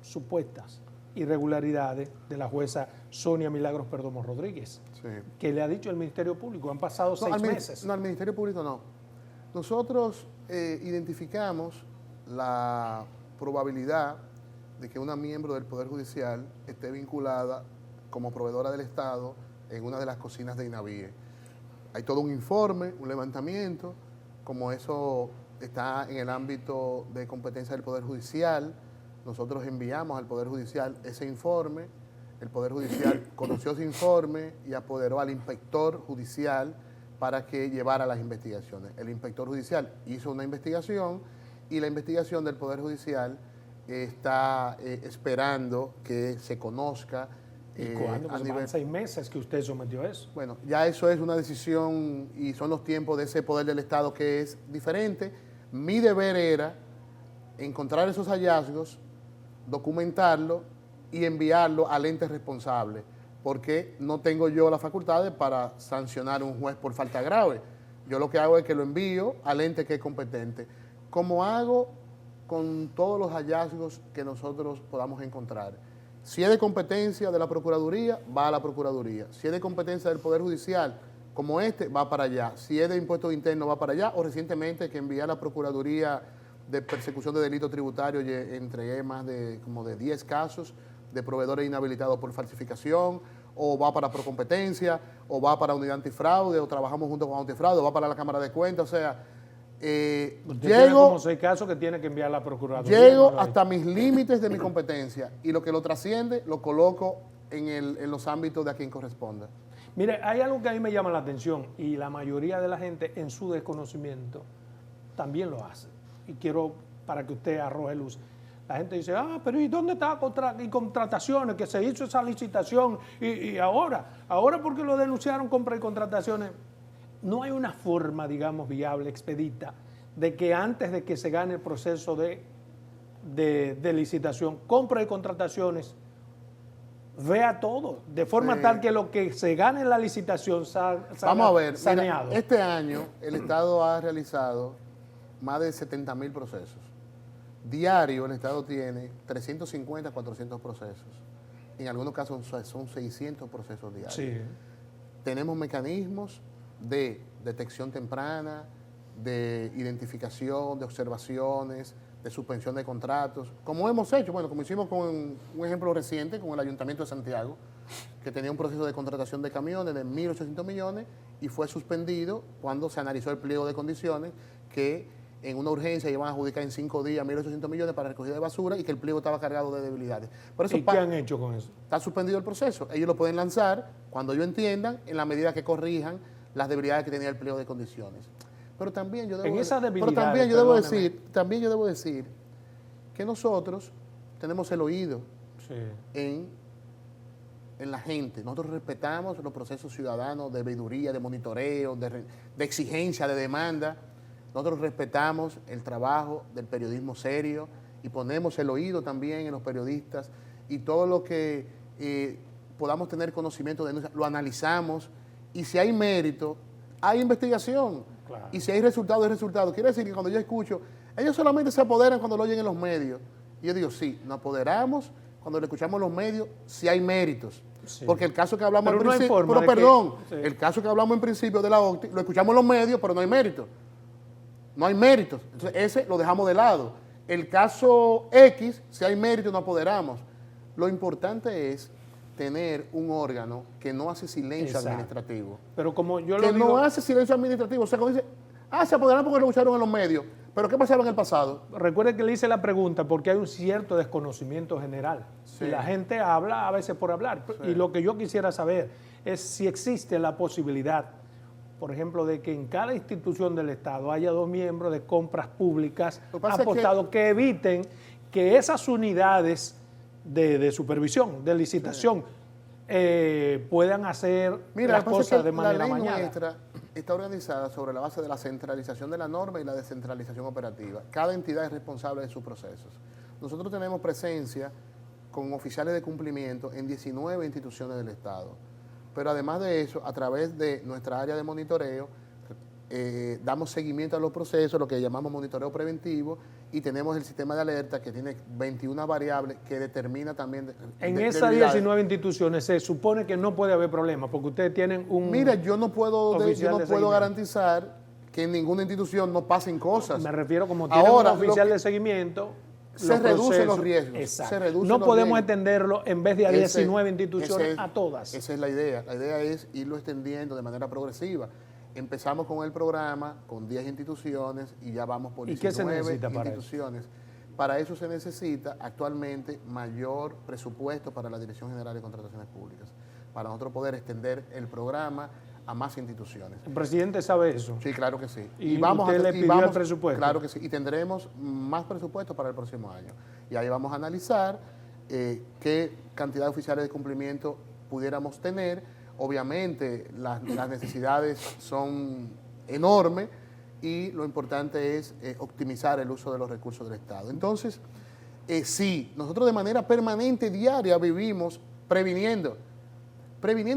Speaker 1: supuestas irregularidades de la jueza Sonia Milagros Perdomo Rodríguez. Sí. ¿Qué le ha dicho el Ministerio Público? Han pasado 6 meses.
Speaker 2: No, al Ministerio Público no. Nosotros identificamos la probabilidad de que una miembro del Poder Judicial esté vinculada como proveedora del Estado en una de las cocinas de INAVIE. Hay todo un informe, un levantamiento, como eso está en el ámbito de competencia del Poder Judicial. Nosotros enviamos al Poder Judicial ese informe, el Poder Judicial conoció ese informe y apoderó al inspector judicial para que llevara las investigaciones. El inspector judicial hizo una investigación y la investigación del Poder Judicial está esperando que se conozca.
Speaker 1: ¿Y cuándo? Pues van 6 meses que usted sometió eso.
Speaker 2: Bueno, ya eso es una decisión y son los tiempos de ese poder del Estado que es diferente. Mi deber era encontrar esos hallazgos, documentarlo y enviarlo al ente responsable, porque no tengo yo las facultades para sancionar a un juez por falta grave. Yo lo que hago es que lo envío al ente que es competente, como hago con todos los hallazgos que nosotros podamos encontrar. Si es de competencia de la Procuraduría, va a la Procuraduría. Si es de competencia del Poder Judicial, como este, va para allá. Si es de impuestos internos, va para allá. O recientemente que envié a la Procuraduría de Persecución de Delitos Tributarios, entregué más de 10 casos de proveedores inhabilitados por falsificación, o va para Procompetencia, o va para Unidad Antifraude, o trabajamos junto con Antifraude, o va para la Cámara de Cuentas, o sea...
Speaker 1: tiene como 6 casos que tiene que enviar a la Procuraduría.
Speaker 2: Llego hasta mis límites de mi competencia y lo que lo trasciende lo coloco en los ámbitos de a quien corresponda.
Speaker 1: Mire, hay algo que a mí me llama la atención y la mayoría de la gente en su desconocimiento también lo hace. Y quiero para que usted arroje luz. La gente dice, pero ¿y dónde está contrataciones? Que se hizo esa licitación y ahora porque lo denunciaron compra y contrataciones. No hay una forma, digamos, viable, expedita, de que antes de que se gane el proceso de licitación, compra y contrataciones, vea todo, de forma tal que lo que se gane en la licitación salga
Speaker 2: Vamos a ver,
Speaker 1: saneado.
Speaker 2: Mira, este año el Estado ha realizado más de 70.000 procesos. Diario el Estado tiene 350 a 400 procesos. En algunos casos son 600 procesos diarios.
Speaker 1: Sí.
Speaker 2: Tenemos mecanismos de detección temprana, de identificación, de observaciones, de suspensión de contratos, como hemos hecho, bueno, como hicimos con un ejemplo reciente con el Ayuntamiento de Santiago, que tenía un proceso de contratación de camiones de 1.800 millones y fue suspendido cuando se analizó el pliego de condiciones que en una urgencia iban a adjudicar en 5 días 1.800 millones para recogida de basura y que el pliego estaba cargado de debilidades. Por eso,
Speaker 1: ¿Y qué han hecho con eso?
Speaker 2: Está suspendido el proceso. Ellos lo pueden lanzar cuando ellos entiendan, en la medida que corrijan las debilidades que tenía el pliego de condiciones. Pero también yo debo decir que nosotros tenemos el oído en la gente. Nosotros respetamos los procesos ciudadanos de veeduría, de monitoreo, de exigencia, de demanda. Nosotros respetamos el trabajo del periodismo serio y ponemos el oído también en los periodistas y todo lo que podamos tener conocimiento de lo analizamos y si hay mérito, hay investigación. Claro. Y si hay resultado, hay resultado. Quiere decir que cuando yo escucho, ellos solamente se apoderan cuando lo oyen en los medios. Y yo digo, sí, nos apoderamos cuando le escuchamos en los medios, si hay méritos. Sí. Porque el caso que hablamos el caso que hablamos en principio de la OCTI, lo escuchamos en los medios, pero no hay méritos. No hay méritos. Entonces, ese lo dejamos de lado. El caso X, si hay méritos, nos apoderamos. Lo importante es tener un órgano que no hace silencio administrativo.
Speaker 1: Pero como yo
Speaker 2: lo digo... Que no hace silencio administrativo. O sea, cuando dice, se apoderaron porque lo escucharon en los medios. ¿Pero qué pasaba en el pasado?
Speaker 1: Recuerde que le hice la pregunta porque hay un cierto desconocimiento general. Sí. Y la gente habla a veces por hablar. Sí. Y lo que yo quisiera saber es si existe la posibilidad, por ejemplo, de que en cada institución del Estado haya 2 miembros de compras públicas apostados que eviten que esas unidades de supervisión, de licitación, puedan hacer las cosas de manera mañana.
Speaker 2: La ley nuestra está organizada sobre la base de la centralización de la norma y la descentralización operativa. Cada entidad es responsable de sus procesos. Nosotros tenemos presencia con oficiales de cumplimiento en 19 instituciones del Estado. Pero además de eso, a través de nuestra área de monitoreo, damos seguimiento a los procesos, lo que llamamos monitoreo preventivo, y tenemos el sistema de alerta que tiene 21 variables que determina también...
Speaker 1: En esas 19 instituciones se supone que no puede haber problema, porque ustedes tienen un...
Speaker 2: Mira, yo no puedo garantizar que en ninguna institución no pasen cosas.
Speaker 1: Me refiero como tienen un oficial de seguimiento...
Speaker 2: Se reducen los riesgos.
Speaker 1: Exacto. No podemos extenderlo en vez de a 19 instituciones a todas.
Speaker 2: Esa es la idea. La idea es irlo extendiendo de manera progresiva. Empezamos con el programa con 10 instituciones y ya vamos por 19 instituciones. Para eso se necesita actualmente mayor presupuesto para la Dirección General de Contrataciones Públicas, para nosotros poder extender el programa a más instituciones.
Speaker 1: El presidente sabe eso.
Speaker 2: Sí, claro que sí.
Speaker 1: Y usted le pidió el presupuesto.
Speaker 2: Claro que sí. Y tendremos más presupuesto para el próximo año. Y ahí vamos a analizar qué cantidad de oficiales de cumplimiento pudiéramos tener. Obviamente las necesidades son enormes y lo importante es optimizar el uso de los recursos del Estado. Entonces, sí, nosotros de manera permanente, diaria, vivimos previniendo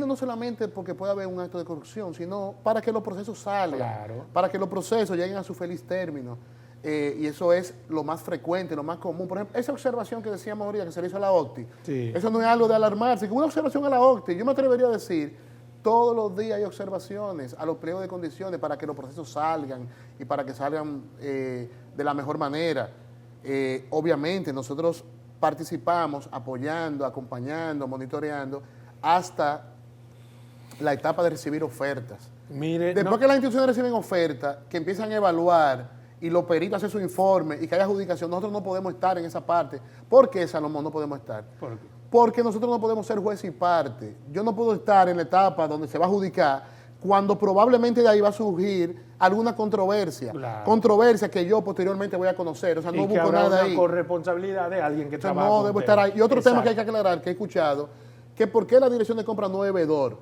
Speaker 2: no solamente porque pueda haber un acto de corrupción, sino para que los procesos salgan,
Speaker 1: Claro.
Speaker 2: para que los procesos lleguen a su feliz término. Y eso es lo más frecuente, lo más común. Por ejemplo, esa observación que decíamos ahorita que se le hizo a la OCTI,
Speaker 1: Sí.
Speaker 2: eso no es algo de alarmarse, que una observación a la OCTI, yo me atrevería a decir, todos los días hay observaciones a los pliegos de condiciones para que los procesos salgan y para que salgan de la mejor manera. Obviamente nosotros participamos apoyando, acompañando, monitoreando hasta la etapa de recibir ofertas.
Speaker 1: Mire,
Speaker 2: Después que las instituciones reciben ofertas, que empiezan a evaluar y los peritos hacen su informe y que haya adjudicación, nosotros no podemos estar en esa parte. ¿Por qué, Salomón, no podemos estar?
Speaker 1: ¿Por qué?
Speaker 2: Porque nosotros no podemos ser juez y parte. Yo no puedo estar en la etapa donde se va a adjudicar cuando probablemente de ahí va a surgir alguna controversia.
Speaker 1: Claro.
Speaker 2: Controversia que yo posteriormente voy a conocer. O sea, no
Speaker 1: y que
Speaker 2: busco
Speaker 1: habrá
Speaker 2: nada
Speaker 1: una
Speaker 2: ahí.
Speaker 1: corresponsabilidad de alguien que
Speaker 2: O sea,
Speaker 1: trabaja
Speaker 2: no
Speaker 1: con
Speaker 2: debo
Speaker 1: usted.
Speaker 2: estar ahí. Y otro tema que hay que
Speaker 1: Exacto.
Speaker 2: aclarar, que he escuchado, que por qué la dirección de compra no es veedor.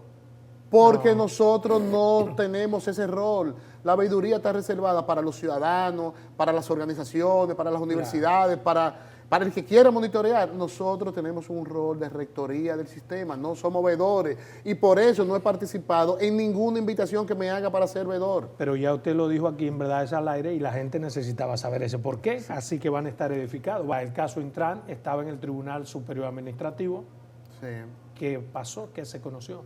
Speaker 2: Porque nosotros no tenemos ese rol. La veeduría está reservada para los ciudadanos, para las organizaciones, para las universidades, para el que quiera monitorear. Nosotros tenemos un rol de rectoría del sistema, no somos veedores. Y por eso no he participado en ninguna invitación que me haga para ser veedor.
Speaker 1: Pero ya usted lo dijo aquí, en verdad es al aire y la gente necesitaba saber ese por qué, así que van a estar edificados. El caso Intran estaba en el Tribunal Superior Administrativo.
Speaker 2: Sí.
Speaker 1: ¿Qué pasó? ¿Qué se conoció?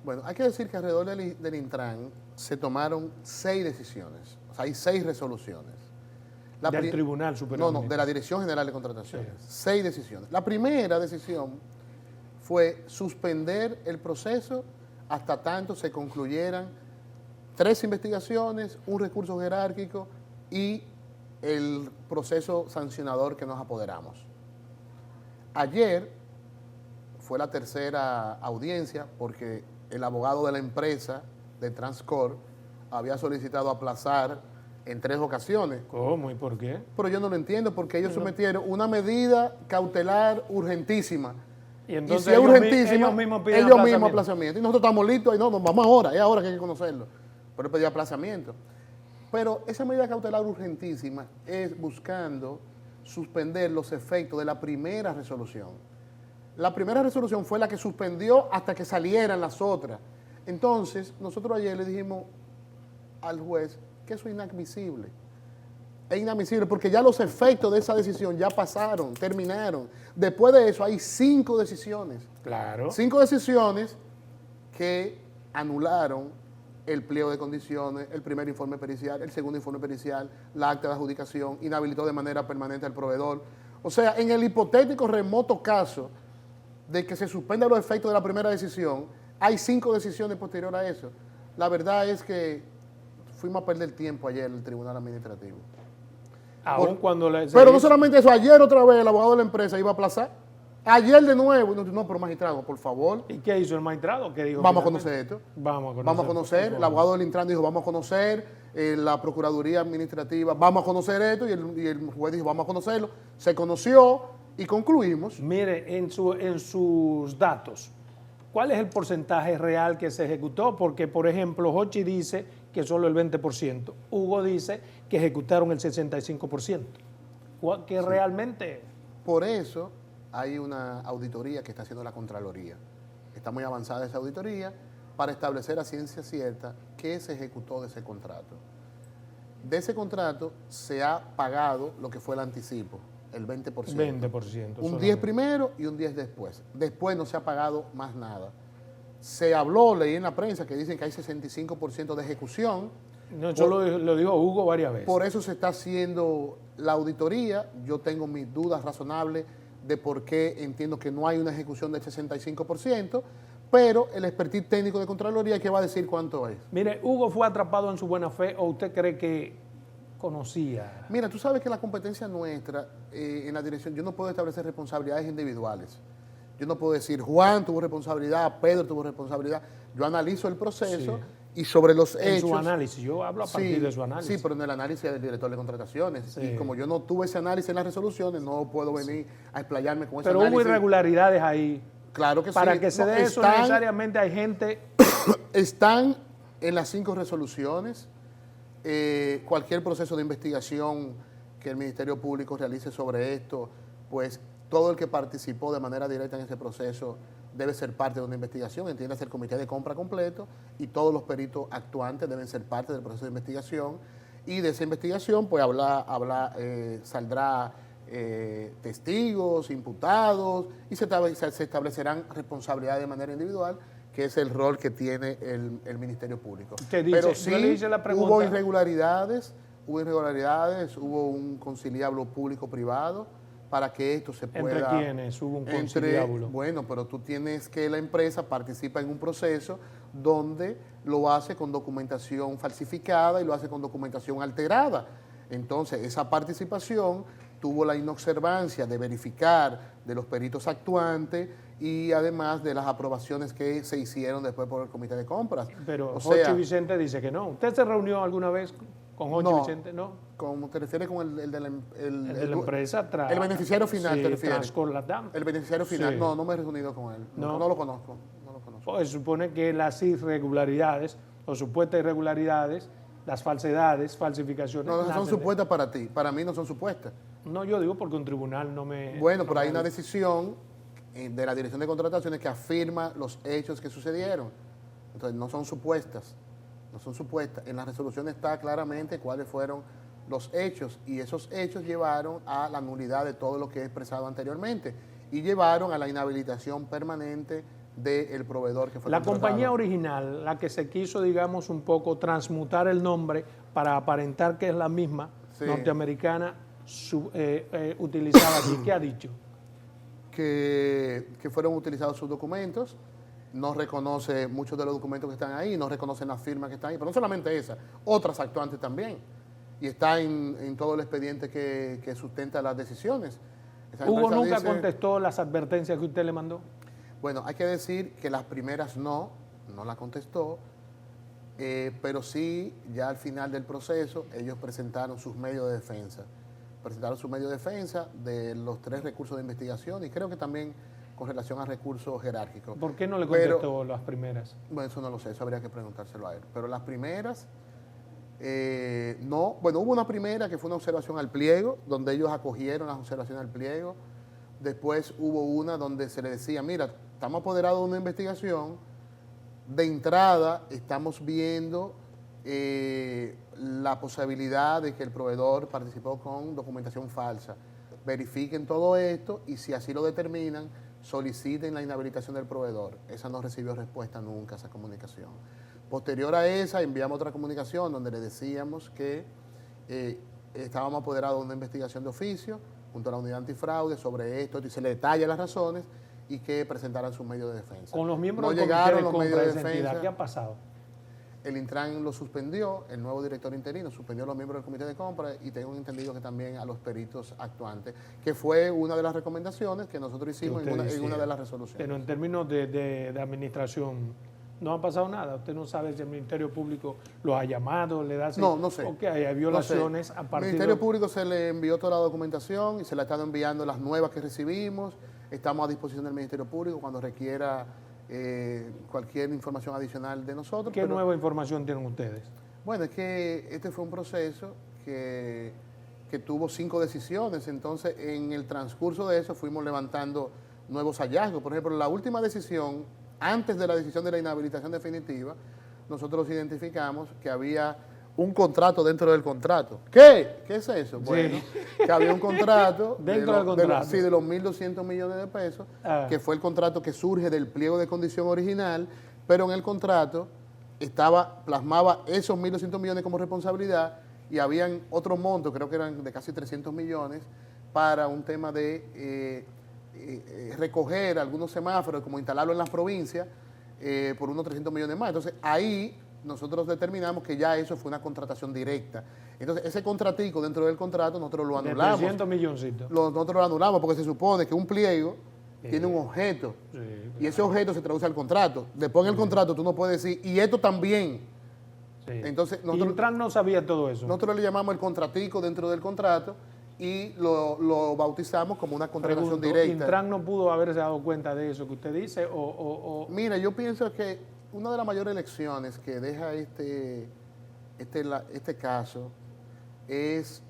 Speaker 2: Bueno, hay que decir que alrededor del Intran se tomaron 6 decisiones. O sea, hay 6 resoluciones.
Speaker 1: Del Tribunal Superior.
Speaker 2: No, de la Dirección General de Contrataciones. 6 decisiones. La primera decisión fue suspender el proceso hasta tanto se concluyeran 3 investigaciones, un recurso jerárquico y el proceso sancionador que nos apoderamos. Ayer fue la tercera audiencia porque el abogado de la empresa, de Transcorp, había solicitado aplazar en 3 ocasiones.
Speaker 1: ¿Cómo y por qué?
Speaker 2: Pero yo no lo entiendo porque ellos sometieron una medida cautelar urgentísima.
Speaker 1: Y entonces
Speaker 2: si es urgentísima,
Speaker 1: ellos mismos
Speaker 2: aplazamiento. Y nosotros estamos listos y no, nos vamos ahora, es ahora que hay que conocerlo. Pero él pidió aplazamiento. Pero esa medida cautelar urgentísima es buscando suspender los efectos de la primera resolución. La primera resolución fue la que suspendió hasta que salieran las otras. Entonces, nosotros ayer le dijimos al juez que eso es inadmisible. Es inadmisible porque ya los efectos de esa decisión ya pasaron, terminaron. Después de eso hay 5 decisiones.
Speaker 1: Claro.
Speaker 2: 5 decisiones que anularon el pliego de condiciones, el primer informe pericial, el segundo informe pericial, la acta de adjudicación, inhabilitó de manera permanente al proveedor. O sea, en el hipotético remoto caso de que se suspendan los efectos de la primera decisión, hay 5 decisiones posteriores a eso. La verdad es que fuimos a perder tiempo ayer en el Tribunal Administrativo.
Speaker 1: Aún cuando
Speaker 2: Pero no solamente eso, ayer otra vez el abogado de la empresa iba a aplazar. Ayer de nuevo, no, pero magistrado, por favor.
Speaker 1: ¿Y qué hizo el magistrado? ¿Qué dijo?
Speaker 2: Vamos a
Speaker 1: finalmente?
Speaker 2: conocer esto.
Speaker 1: Vamos a
Speaker 2: conocer. El abogado del Intran dijo, vamos a conocer. La Procuraduría Administrativa, vamos a conocer esto. Y el juez dijo, vamos a conocerlo. Se conoció y concluimos.
Speaker 1: Mire, en sus datos, ¿cuál es el porcentaje real que se ejecutó? Porque, por ejemplo, Hochi dice que solo el 20%. Hugo dice que ejecutaron el 65%. ¿Qué
Speaker 2: Sí.
Speaker 1: realmente?
Speaker 2: Por eso hay una auditoría que está haciendo la Contraloría. Está muy avanzada esa auditoría para establecer a ciencia cierta qué se ejecutó de ese contrato. De ese contrato se ha pagado lo que fue el anticipo, el 20%.
Speaker 1: 20%.
Speaker 2: Un
Speaker 1: solamente.
Speaker 2: 10 primero y un 10 después. Después no se ha pagado más nada. Se habló, leí en la prensa que dicen que hay 65% de ejecución.
Speaker 1: No, eso lo dijo Hugo varias veces.
Speaker 2: Por eso se está haciendo la auditoría. Yo tengo mis dudas razonables de por qué entiendo que no hay una ejecución del 65%, pero el expertise técnico de Contraloría que va a decir cuánto es.
Speaker 1: Mire, ¿Hugo fue atrapado en su buena fe o usted cree que conocía?
Speaker 2: Mira, tú sabes que la competencia nuestra en la dirección, yo no puedo establecer responsabilidades individuales. Yo no puedo decir, Juan tuvo responsabilidad, Pedro tuvo responsabilidad. Yo analizo el proceso y sobre los
Speaker 1: En
Speaker 2: hechos.
Speaker 1: su análisis, yo hablo a partir de su análisis.
Speaker 2: Sí, pero en el análisis del director de contrataciones.
Speaker 1: Sí.
Speaker 2: Y como yo no tuve ese análisis en las resoluciones, no puedo venir a explayarme con ese
Speaker 1: Pero
Speaker 2: análisis.
Speaker 1: hubo irregularidades ahí.
Speaker 2: Claro que
Speaker 1: Para
Speaker 2: sí.
Speaker 1: que se
Speaker 2: No,
Speaker 1: dé eso necesariamente hay gente...
Speaker 2: Están en las 5 resoluciones. Cualquier proceso de investigación que el Ministerio Público realice sobre esto, pues todo el que participó de manera directa en ese proceso debe ser parte de una investigación, entiéndase el comité de compra completo, y todos los peritos actuantes deben ser parte del proceso de investigación, y de esa investigación pues saldrá testigos, imputados, y se establecerán responsabilidades de manera individual, que es el rol que tiene el Ministerio Público. Pero sí
Speaker 1: yo le hice la pregunta.
Speaker 2: hubo irregularidades, hubo un conciliablo público-privado para que esto se pueda...
Speaker 1: ¿Entre quiénes hubo un conciliábulo?
Speaker 2: Bueno, pero tú tienes que la empresa participa en un proceso donde lo hace con documentación falsificada y lo hace con documentación alterada. Entonces, esa participación tuvo la inobservancia de verificar de los peritos actuantes y además de las aprobaciones que se hicieron después por el comité de compras.
Speaker 1: Pero Jochi Vicente dice que no. ¿Usted se reunió alguna vez con Jochi Vicente? No.
Speaker 2: ¿Cómo te refieres con el de la
Speaker 1: empresa?
Speaker 2: El beneficiario final,
Speaker 1: sí,
Speaker 2: ¿te refieres?
Speaker 1: Transcorlatam.
Speaker 2: El beneficiario final.
Speaker 1: Sí.
Speaker 2: No me he reunido con él. No lo conozco.
Speaker 1: Pues se supone que las irregularidades o supuestas irregularidades, las falsedades, falsificaciones...
Speaker 2: No son supuestas para ti. Para mí no son supuestas.
Speaker 1: No, yo digo porque un tribunal no me...
Speaker 2: Bueno,
Speaker 1: no
Speaker 2: pero hay
Speaker 1: me...
Speaker 2: una decisión de la Dirección de Contrataciones que afirma los hechos que sucedieron. Entonces, no son supuestas. No son supuestas. En la resolución está claramente cuáles fueron los hechos, y esos hechos llevaron a la nulidad de todo lo que he expresado anteriormente y llevaron a la inhabilitación permanente del proveedor que fue
Speaker 1: La
Speaker 2: contratado.
Speaker 1: compañía original, la que se quiso, digamos, un poco transmutar el nombre para aparentar que es la misma,
Speaker 2: sí,
Speaker 1: norteamericana, utilizada aquí, ¿qué ha dicho?
Speaker 2: Que fueron utilizados sus documentos, no reconoce muchos de los documentos que están ahí, no reconocen las firmas que están ahí, pero no solamente esa, otras actuantes también, y está en todo el expediente que sustenta las decisiones.
Speaker 1: ¿Hugo nunca contestó las advertencias que usted le mandó?
Speaker 2: Bueno, hay que decir que las primeras no la contestó, pero sí, ya al final del proceso, ellos presentaron sus medios de defensa. Presentaron sus medios de defensa de los 3 recursos de investigación y creo que también con relación a recursos jerárquicos.
Speaker 1: ¿Por qué no le contestó las primeras?
Speaker 2: Bueno, eso no lo sé, eso habría que preguntárselo a él. Pero las primeras, no. Bueno, hubo una primera que fue una observación al pliego, donde ellos acogieron las observaciones al pliego. Después hubo una donde se le decía, mira, estamos apoderados de una investigación, de entrada estamos viendo la posibilidad de que el proveedor participó con documentación falsa. Verifiquen todo esto y si así lo determinan, soliciten la inhabilitación del proveedor. Esa no recibió respuesta nunca, esa comunicación. Posterior a esa, enviamos otra comunicación donde le decíamos que estábamos apoderados de una investigación de oficio junto a la unidad antifraude sobre esto y se le detalla las razones y que presentaran sus medios de defensa.
Speaker 1: Con los miembros
Speaker 2: no
Speaker 1: del
Speaker 2: llegaron
Speaker 1: comité de
Speaker 2: los medios de
Speaker 1: compra de esa
Speaker 2: defensa.
Speaker 1: entidad, ¿qué ha pasado?
Speaker 2: El Intran lo suspendió, el nuevo director interino suspendió a los miembros del comité de compra y tengo entendido que también a los peritos actuantes, que fue una de las recomendaciones que nosotros hicimos en una de las resoluciones.
Speaker 1: Pero en términos de administración, ¿no ha pasado nada? ¿Usted no sabe si el Ministerio Público los ha llamado, le da...
Speaker 2: No sé.
Speaker 1: Ok, hay violaciones
Speaker 2: no sé.
Speaker 1: a partir
Speaker 2: del Ministerio Público se le envió toda la documentación y se le ha estado enviando las nuevas que recibimos. Estamos a disposición del Ministerio Público cuando requiera cualquier información adicional de nosotros.
Speaker 1: ¿Qué nueva información tienen ustedes?
Speaker 2: Bueno, es que este fue un proceso que tuvo 5 decisiones, entonces en el transcurso de eso fuimos levantando nuevos hallazgos. Por ejemplo, la última decisión, antes de la decisión de la inhabilitación definitiva, nosotros identificamos que había un contrato dentro del contrato. ¿Qué? ¿Qué es eso? Bueno, que había un contrato
Speaker 1: dentro del contrato.
Speaker 2: Sí, de los 1.200 millones de pesos, que fue el contrato que surge del pliego de condición original, pero en el contrato plasmaba esos 1.200 millones como responsabilidad y habían otros montos, creo que eran de casi 300 millones, para un tema de recoger algunos semáforos, como instalarlo en las provincias, por unos 300 millones más. Entonces, ahí nosotros determinamos que ya eso fue una contratación directa. Entonces, ese contratico dentro del contrato nosotros lo anulamos.
Speaker 1: De 300 milloncitos.
Speaker 2: Nosotros lo anulamos porque se supone que un pliego tiene un objeto.
Speaker 1: Sí, claro.
Speaker 2: Y ese objeto se traduce al contrato. Después en el contrato tú no puedes decir, y esto también
Speaker 1: Sí.
Speaker 2: Entonces,
Speaker 1: Y Intran no sabía todo eso.
Speaker 2: Nosotros le llamamos el contratico dentro del contrato y lo bautizamos como una contratación
Speaker 1: Pregunto,
Speaker 2: directa.
Speaker 1: ¿Intran no pudo haberse dado cuenta de eso que usted dice?
Speaker 2: Mira, yo pienso que una de las mayores lecciones que deja este caso es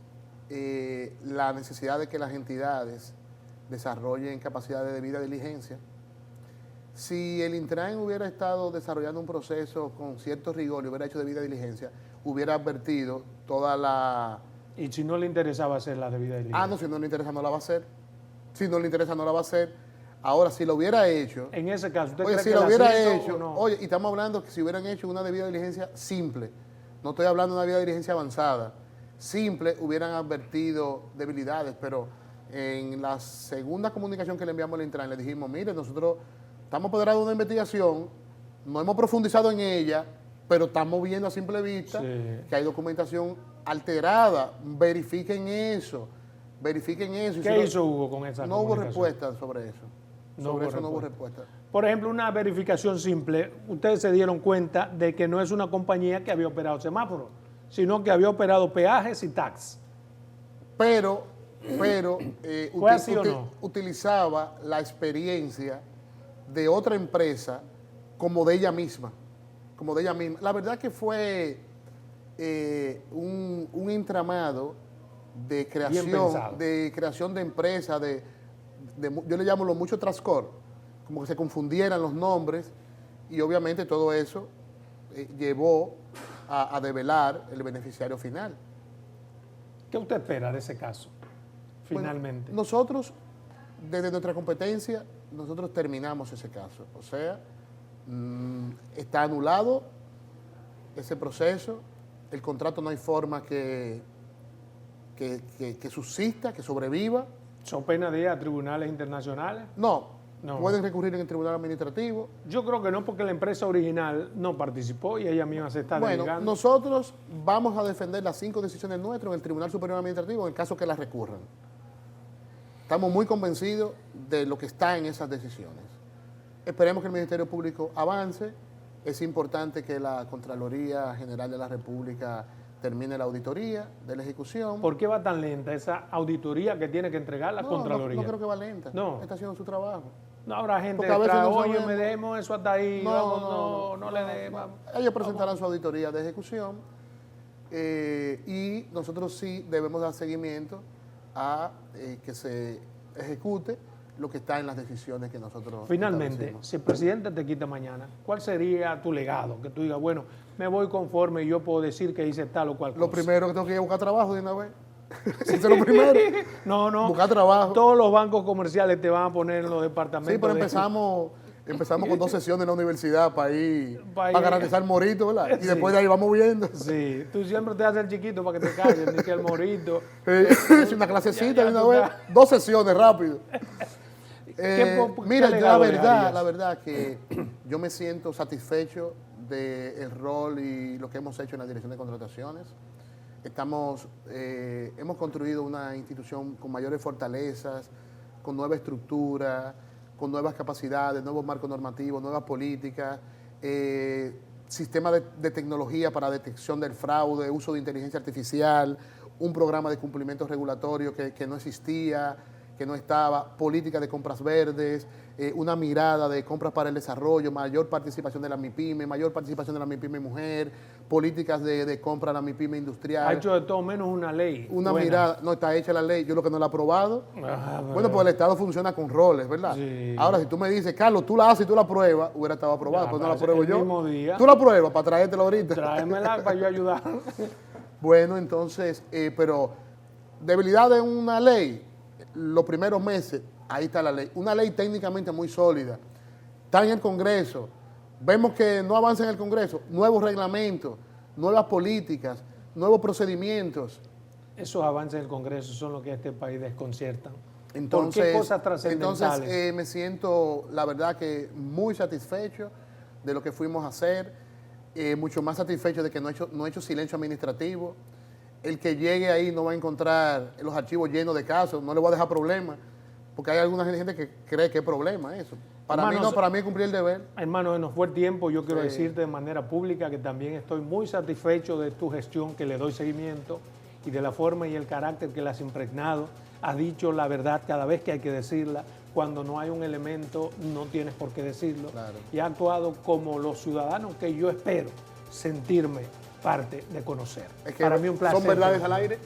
Speaker 2: la necesidad de que las entidades desarrollen capacidad de debida diligencia. Si el Intran hubiera estado desarrollando un proceso con cierto rigor y hubiera hecho debida diligencia, hubiera advertido toda la...
Speaker 1: ¿Y si no le interesaba hacer la debida diligencia?
Speaker 2: Ah, no, si no le interesa no la va a hacer. Si no le interesa no la va a hacer. Ahora, si lo hubiera hecho...
Speaker 1: En ese caso, ¿usted
Speaker 2: Oye,
Speaker 1: cree
Speaker 2: si
Speaker 1: que
Speaker 2: lo
Speaker 1: la
Speaker 2: hubiera
Speaker 1: hizo
Speaker 2: hecho...
Speaker 1: o no?
Speaker 2: Oye, y estamos hablando que si hubieran hecho una debida diligencia simple, no estoy hablando de una debida diligencia avanzada, simple, hubieran advertido debilidades, pero en la segunda comunicación que le enviamos al Intran, le dijimos, mire, nosotros estamos apoderados de una investigación, no hemos profundizado en ella, pero estamos viendo a simple vista que hay documentación alterada, verifiquen eso.
Speaker 1: ¿Qué hizo Hugo con esa
Speaker 2: No hubo
Speaker 1: comunicación?
Speaker 2: respuesta sobre eso. No hubo respuesta.
Speaker 1: Por ejemplo, una verificación simple, ustedes se dieron cuenta de que no es una compañía que había operado semáforos, sino que había operado peajes y tax.
Speaker 2: Pero
Speaker 1: ¿Fue así o no?
Speaker 2: utilizaba la experiencia de otra empresa como de ella misma. La verdad que fue un entramado de creación de empresas, yo le llamo los muchos trascor, como que se confundieran los nombres y obviamente todo eso llevó a develar el beneficiario final.
Speaker 1: ¿Qué usted espera de ese caso, finalmente?
Speaker 2: Bueno, nosotros, desde nuestra competencia, nosotros terminamos ese caso. O sea, está anulado ese proceso, el contrato no hay forma que subsista, que sobreviva.
Speaker 1: ¿Son pena de ir a tribunales internacionales?
Speaker 2: No, pueden recurrir en el tribunal administrativo.
Speaker 1: Yo creo que no, porque la empresa original no participó y ella misma se está
Speaker 2: Bueno,
Speaker 1: denegando.
Speaker 2: nosotros vamos a defender las 5 decisiones nuestras en el Tribunal Superior Administrativo en el caso que las recurran. Estamos muy convencidos de lo que está en esas decisiones. Esperemos que el Ministerio Público avance. Es importante que la Contraloría General de la República termine la auditoría de la ejecución.
Speaker 1: ¿Por qué va tan lenta esa auditoría que tiene que entregar la Contraloría?
Speaker 2: No creo que va lenta.
Speaker 1: No.
Speaker 2: Está haciendo su trabajo.
Speaker 1: No habrá gente
Speaker 2: Porque a veces
Speaker 1: detrás,
Speaker 2: no
Speaker 1: oye,
Speaker 2: sabemos.
Speaker 1: me demos eso hasta ahí, no le demos.
Speaker 2: Ellos presentarán su auditoría de ejecución y nosotros sí debemos dar seguimiento a que se ejecute lo que está en las decisiones que nosotros
Speaker 1: Finalmente,
Speaker 2: establecimos.
Speaker 1: si el presidente te quita mañana, ¿cuál sería tu legado? Que tú digas, bueno, me voy conforme y yo puedo decir que hice tal o cual cosa.
Speaker 2: Lo primero que tengo que ir a buscar trabajo de una vez. Eso es lo primero.
Speaker 1: No.
Speaker 2: Buscar trabajo.
Speaker 1: Todos los bancos comerciales te van a poner en los departamentos.
Speaker 2: Sí, pero empezamos con 2 sesiones en la universidad para garantizar morito, ¿verdad? Y
Speaker 1: Sí.
Speaker 2: después de ahí vamos viendo.
Speaker 1: Sí, tú siempre te haces el chiquito para que te calles, ni que el morito.
Speaker 2: Es una clasecita de una vez. 2 sesiones rápido. Mira,
Speaker 1: legado
Speaker 2: la verdad que yo me siento satisfecho del rol y lo que hemos hecho en la dirección de contrataciones. Hemos construido una institución con mayores fortalezas, con nueva estructura, con nuevas capacidades, nuevos marcos normativos, nuevas políticas, sistema de tecnología para detección del fraude, uso de inteligencia artificial, un programa de cumplimiento regulatorio que no existía, que no estaba, política de compras verdes, una mirada de compras para el desarrollo, mayor participación de la MIPYME, mayor participación de la MIPYME mujer, políticas de compra a la MIPYME industrial.
Speaker 1: Ha hecho de todo menos una ley.
Speaker 2: Una
Speaker 1: buena.
Speaker 2: mirada, no está hecha la ley, yo lo que no la he aprobado. Bueno, pues el Estado funciona con roles, ¿verdad?
Speaker 1: Sí.
Speaker 2: Ahora, si tú me dices, Carlos, tú la haces y tú la pruebas, hubiera estado aprobado, pero no la apruebo
Speaker 1: el
Speaker 2: yo.
Speaker 1: mismo día.
Speaker 2: Tú la pruebas para traértela ahorita.
Speaker 1: Tráemela para yo ayudar.
Speaker 2: Bueno, entonces, pero debilidad de una ley, los primeros meses, ahí está la ley. Una ley técnicamente muy sólida. Está en el Congreso. Vemos que no avanza en el Congreso. Nuevos reglamentos, nuevas políticas, nuevos procedimientos.
Speaker 1: Esos avances del Congreso son los que a este país desconciertan.
Speaker 2: Entonces,
Speaker 1: ¿Por qué cosas trascendentales?
Speaker 2: Entonces, me siento, la verdad, que muy satisfecho de lo que fuimos a hacer. Mucho más satisfecho de que no he hecho silencio administrativo. El que llegue ahí no va a encontrar los archivos llenos de casos, no le voy a dejar problemas, porque hay alguna gente que cree que es problema eso. Para mí no, para mí cumplir el deber.
Speaker 1: Hermano, se nos fue el tiempo. Yo quiero decirte de manera pública que también estoy muy satisfecho de tu gestión, que le doy seguimiento, y de la forma y el carácter que la has impregnado. Has dicho la verdad cada vez que hay que decirla. Cuando no hay un elemento, no tienes por qué decirlo.
Speaker 2: Claro.
Speaker 1: Y ha actuado como los ciudadanos que yo espero sentirme parte de conocer.
Speaker 2: Es que
Speaker 1: para mí un placer.
Speaker 2: ¿Son verdades al aire?